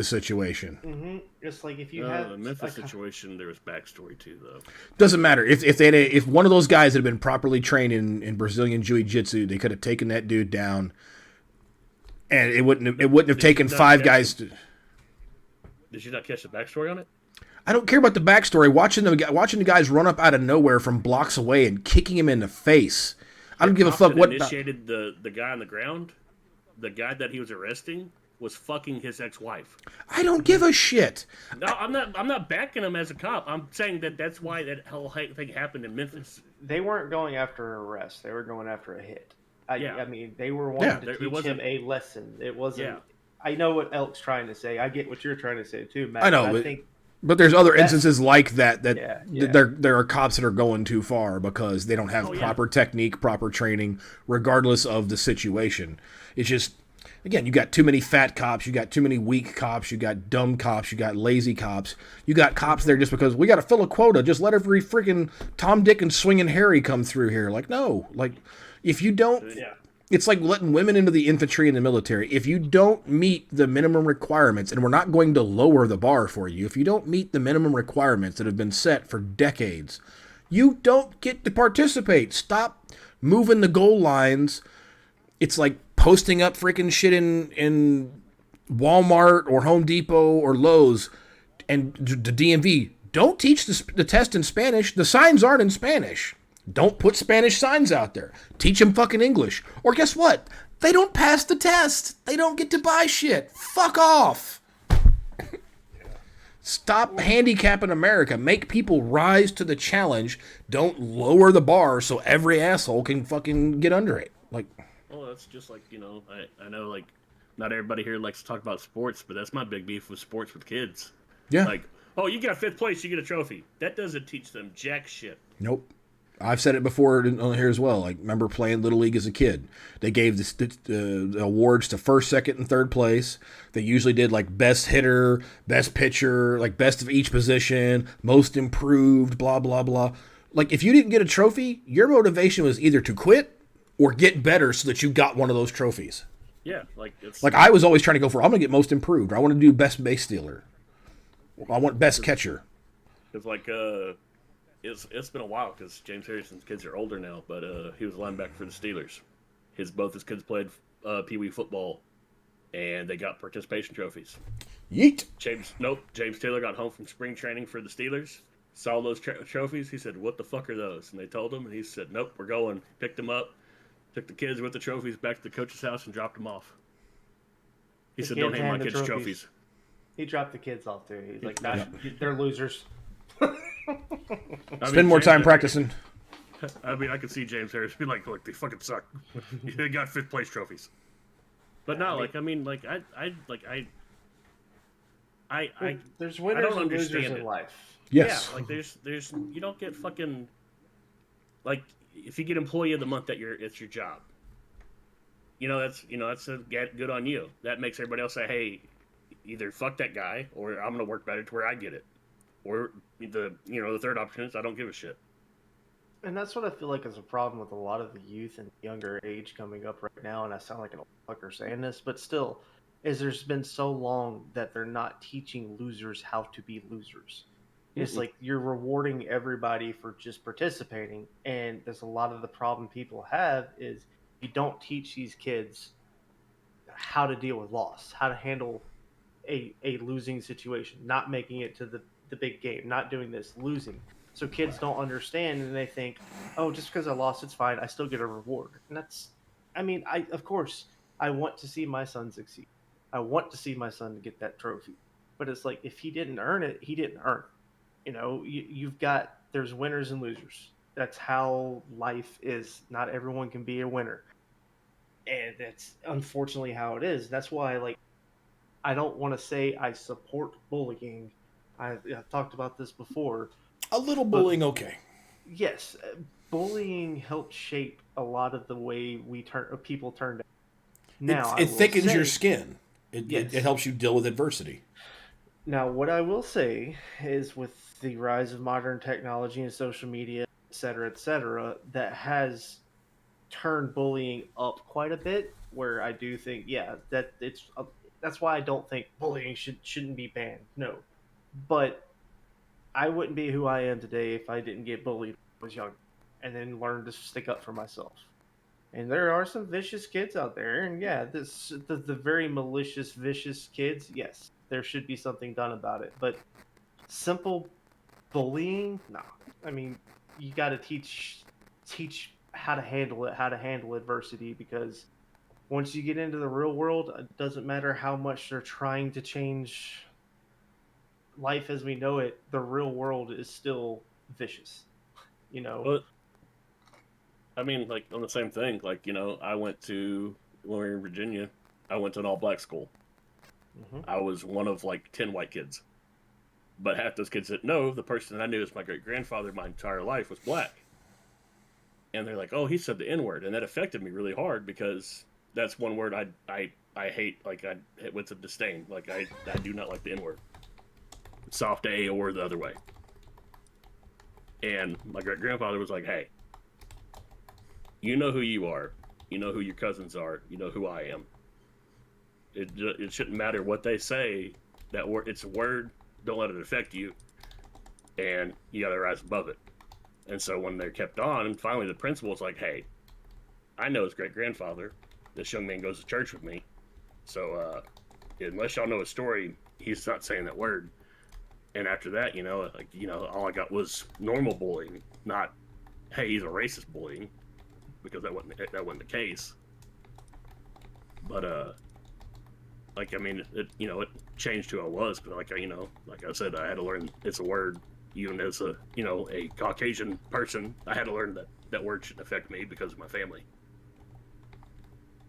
situation. It's like if you have the Memphis a co- situation, there was backstory too, though. Doesn't matter if if one of those guys had been properly trained in Brazilian Jiu-Jitsu, they could have taken that dude down, and it wouldn't have taken not five catch guys to. Did you not catch the backstory on it? I don't care about the backstory. Watching the guys run up out of nowhere from blocks away and kicking him in the face. I don't give a Cop fuck that what. initiated the guy on the ground. The guy that he was arresting was fucking his ex-wife. I don't give a shit. No, I'm not backing him as a cop. I'm saying that's why that whole thing happened in Memphis. they weren't going after an arrest; they were going after a hit. Yeah. I mean, they were wanting Yeah. to It teach wasn't- him a lesson. It wasn't. Yeah. I know what Elk's trying to say. I get what you're trying to say too, Matt. I know, but but- I think But there's other instances like that Yeah, yeah. there are cops that are going too far because they don't have Oh, yeah. proper technique, proper training, regardless of the situation. It's just, again, you got too many fat cops, you got too many weak cops, you got dumb cops, you got lazy cops, you got cops there just because we got to fill a quota. Just let every freaking Tom, Dick, and Swinging Harry come through here. Like, no, like if you don't. yeah. It's like letting women into the infantry and the military. If you don't meet the minimum requirements, and we're not going to lower the bar for you, if you don't meet the minimum requirements that have been set for decades, you don't get to participate. Stop moving the goal lines. It's like posting up freaking shit in Walmart or Home Depot or Lowe's and the DMV. Don't teach the test in Spanish. The signs aren't in Spanish. Don't put Spanish signs out there. Teach them fucking English. Or guess what? They don't pass the test. They don't get to buy shit. Fuck off. Stop handicapping America. Make people rise to the challenge. Don't lower the bar so every asshole can fucking get under it. Like, Well, that's just like I know like not everybody here likes to talk about sports, but that's my big beef with sports with kids. yeah. Like, oh, you got fifth place, you get a trophy. That doesn't teach them jack shit. Nope. I've said it before on here as well. Like, remember playing Little League as a kid. They gave the awards to first, second, and third place. They usually did like best hitter, best pitcher, like best of each position, most improved, blah, blah, blah. Like, if you didn't get a trophy, your motivation was either to quit or get better so that you got one of those trophies. Yeah, like it's Like, I was always trying to go for, I'm going to get most improved. Or I want to do best base stealer. I want best catcher. it's like it's been a while because James Harrison's kids are older now, but he was a linebacker for the Steelers. Both his kids played Pee Wee football, and they got participation trophies. Yeet. James Taylor got home from spring training for the Steelers, saw those trophies. He said, "What the fuck are those?" And they told him, and he said, "Nope, we're going." Picked them up, took the kids with the trophies back to the coach's house, and dropped them off. He The said, kids "Don't hand my hand the kids trophies. trophies." He dropped the kids off too. He's like, nah, they're losers. Spend more time practicing. I mean, I could see James Harris be like, "Look, they fucking suck. They got fifth place trophies." But no, like I mean, like I There's I winners don't and losers understand in it. Yes. life. Yeah, like there's you don't get fucking like if you get employee of the month it's your job. that's good on you. That makes everybody else say, hey, either fuck that guy or I'm gonna work better to where I get it. Or the third option is I don't give a shit. And that's what I feel like is a problem with a lot of the youth and younger age coming up right now. And I sound like an old fucker saying this, but still, is there's been so long that they're not teaching losers how to be losers. It's like you're rewarding everybody for just participating, and there's a lot of the problem people have is you don't teach these kids how to deal with loss, how to handle a losing situation, not making it to the big game, not doing this, losing. So kids don't understand and they think, oh, just because I lost, it's fine. I still get a reward. And that's, I mean, of course, I want to see my son succeed. I want to see my son get that trophy. But it's like, if he didn't earn it, he didn't earn it. You've got, there's winners and losers. That's how life is. Not everyone can be a winner. And that's unfortunately how it is. That's why, like, I don't want to say I support bullying. I've talked about this before. A little bullying, okay. Yes, bullying helped shape a lot of the way people turned out. Now it thickens your skin. Yes. It helps you deal with adversity. Now, what I will say is, with the rise of modern technology and social media, et cetera, that has turned bullying up quite a bit. Where I do think, that that's why I don't think bullying shouldn't be banned. No, but I wouldn't be who I am today if I didn't get bullied when I was young, and then learn to stick up for myself. And there are some vicious kids out there, and the very malicious, vicious kids. Yes, there should be something done about it. But simple bullying, no. I mean, you got to teach how to handle it, how to handle adversity, because once you get into the real world, it doesn't matter how much they're trying to change life as we know it, the real world is still vicious. But I mean, like on the same thing, like I went to when we were in Virginia, I went to an all-black school. Mm-hmm. I was one of like 10 white kids, but half those kids didn't know the person I knew as my great-grandfather my entire life was black. And they're like, "Oh, he said the N-word," and that affected me really hard because that's one word I hate. Like I hit with a disdain. Like I do not like the N-word. Soft A or the other way. And my great-grandfather was like, hey, you know who you are. You know who your cousins are. You know who I am. It shouldn't matter what they say. That word, it's a word. Don't let it affect you. And you got to rise above it. And so when they kept on, and finally the principal was like, hey, I know his great-grandfather. This young man goes to church with me. So unless y'all know his story, he's not saying that word. And after that, all I got was normal bullying, not, hey, he's a racist bullying, because that wasn't the case. But it changed who I was. But like I said, I had to learn it's a word. Even as a Caucasian person, I had to learn that word shouldn't affect me because of my family.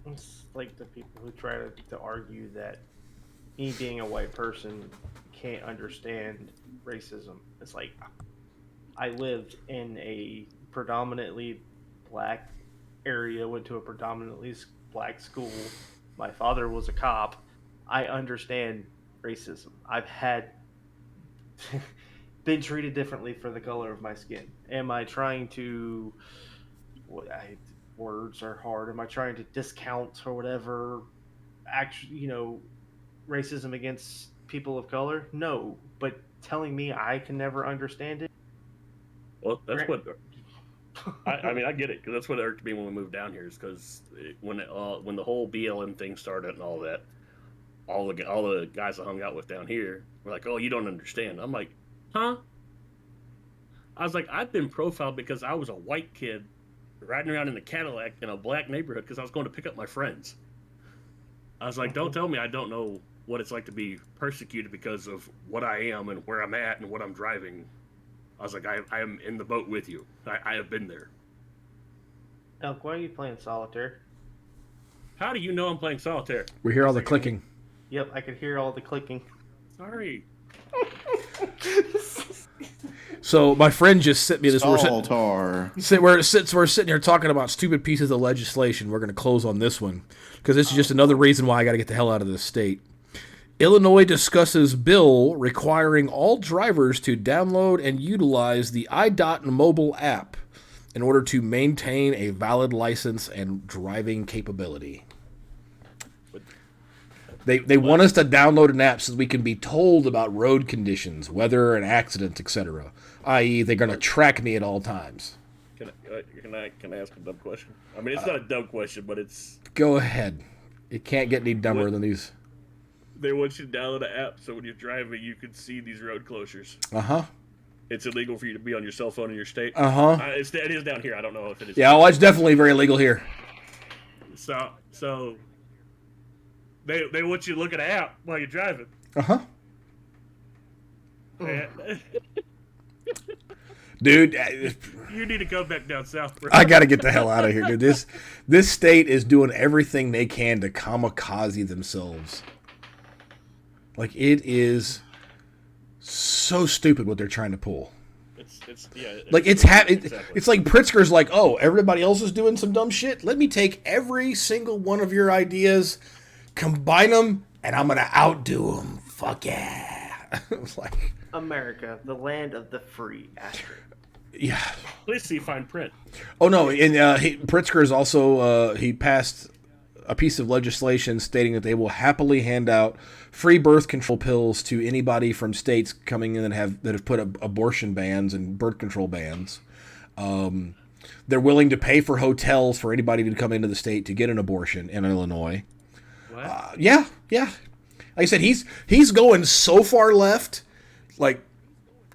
It's like the people who try to argue that me being a white person can't understand racism. It's like, I lived in a predominantly black area, went to a predominantly black school. My father was a cop. I understand racism. I've had been treated differently for the color of my skin. Am I trying to words are hard. Am I trying to discount or whatever actually, racism against people of color? No, but telling me I can never understand it. Well, that's what I mean. I get it because that's what irked me when we moved down here. Is because when the whole BLM thing started and all that, all the guys I hung out with down here were like, "Oh, you don't understand." I'm like, "Huh?" I was like, "I've been profiled because I was a white kid riding around in a Cadillac in a black neighborhood because I was going to pick up my friends." I was like, "Don't tell me I don't know what it's like to be persecuted because of what I am and where I'm at and what I'm driving." I was like, I am in the boat with you. I have been there. Elk, why are you playing solitaire? How do you know I'm playing solitaire? We hear all the clicking. Yep, I could hear all the clicking. Sorry. So my friend just sent me this. Stall tar. We're sitting here talking about stupid pieces of legislation. We're going to close on this one because this is just another reason why I got to get the hell out of this state. Illinois discusses bill requiring all drivers to download and utilize the iDot mobile app in order to maintain a valid license and driving capability. They want us to download an app so that we can be told about road conditions, weather, and accidents, etc. I.e., they're going to track me at all times. Can I ask a dumb question? I mean, it's not a dumb question, but it's... Go ahead. It can't get any dumber than these. They want you to download an app so when you're driving, you can see these road closures. Uh-huh. It's illegal for you to be on your cell phone in your state. Uh-huh. It is down here. I don't know if it is. Yeah, well, it's definitely very illegal here. So they want you to look at an app while you're driving. Uh-huh. And, Dude, you need to go back down south, bro. I got to get the hell out of here, dude. This state is doing everything they can to kamikaze themselves. Like, it is so stupid what they're trying to pull. It's like Pritzker's like, oh, everybody else is doing some dumb shit. Let me take every single one of your ideas, combine them, and I'm gonna outdo them. Fuck yeah! It's like America, the land of the free. Asterisk. Yeah. Please see fine print. Oh no, and Pritzker is also he passed a piece of legislation stating that they will happily hand out free birth control pills to anybody from states coming in that have put abortion bans and birth control bans. They're willing to pay for hotels for anybody to come into the state to get an abortion in Illinois. What? Yeah. Like I said, he's going so far left. Like,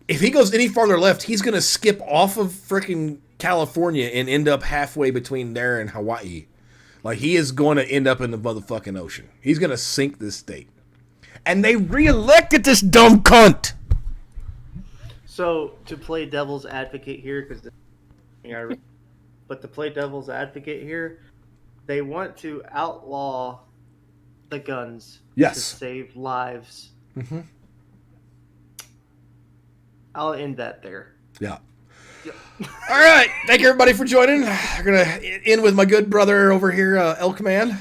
if he goes any farther left, he's going to skip off of freaking California and end up halfway between there and Hawaii. Like, he is going to end up in the motherfucking ocean. He's going to sink this state. And they reelected this dumb cunt. So, to play devil's advocate here, but to play devil's advocate here, they want to outlaw the guns to save lives. Mm-hmm. I'll end that there. Yeah. All right. Thank you, everybody, for joining. We're going to end with my good brother over here, Elkman.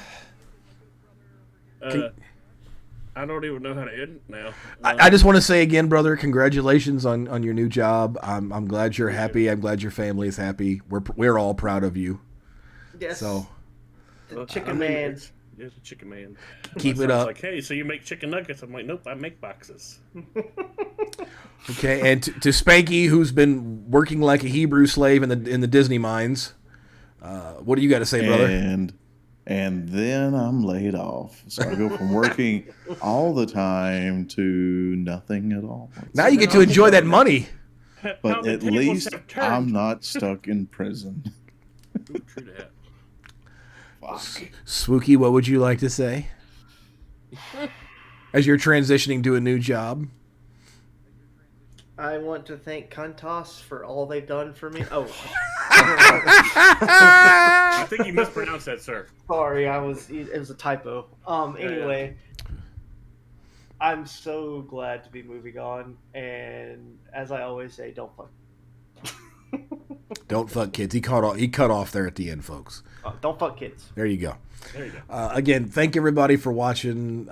I don't even know how to end now. I just want to say again, brother, congratulations on your new job. I'm glad you're happy. I'm glad your family is happy. We're all proud of you. Yes. So, the chicken man. There's a chicken man. Keep My it son's up. Like, hey, so you make chicken nuggets? I'm like, nope, I make boxes. Okay, and to Spanky, who's been working like a Hebrew slave in the Disney mines, what do you got to say, brother? And then I'm laid off, so I go from working all the time to nothing at all. Now you get to enjoy that money. But at least I'm not stuck in prison. True that. Fuck. Swookie, what would you like to say as you're transitioning to a new job? I want to thank Cuntos for all they've done for me. Oh. I think you mispronounced that, sir. Sorry, it was a typo. Anyway, I'm so glad to be moving on, and as I always say, don't fuck. Don't fuck kids. He cut off there at the end, folks. Don't fuck kids. There you go. There you go. Again, thank everybody for watching.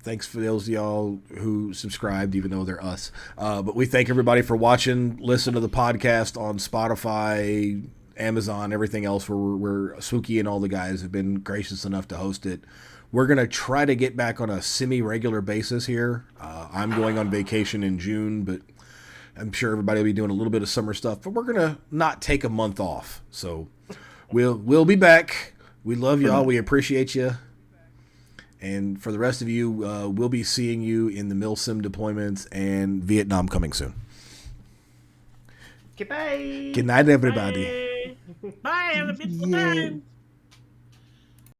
Thanks for those of y'all who subscribed, even though they're us. But we thank everybody for watching. Listen to the podcast on Spotify, Amazon, everything else. Where Swookie and all the guys have been gracious enough to host it. We're going to try to get back on a semi-regular basis here. I'm going on vacation in June, but I'm sure everybody will be doing a little bit of summer stuff. But we're going to not take a month off. So we'll be back. We love y'all. We appreciate you. And for the rest of you, we'll be seeing you in the MilSim deployments and Vietnam coming soon. Goodbye. Good night, everybody. Bye. Have a beautiful time.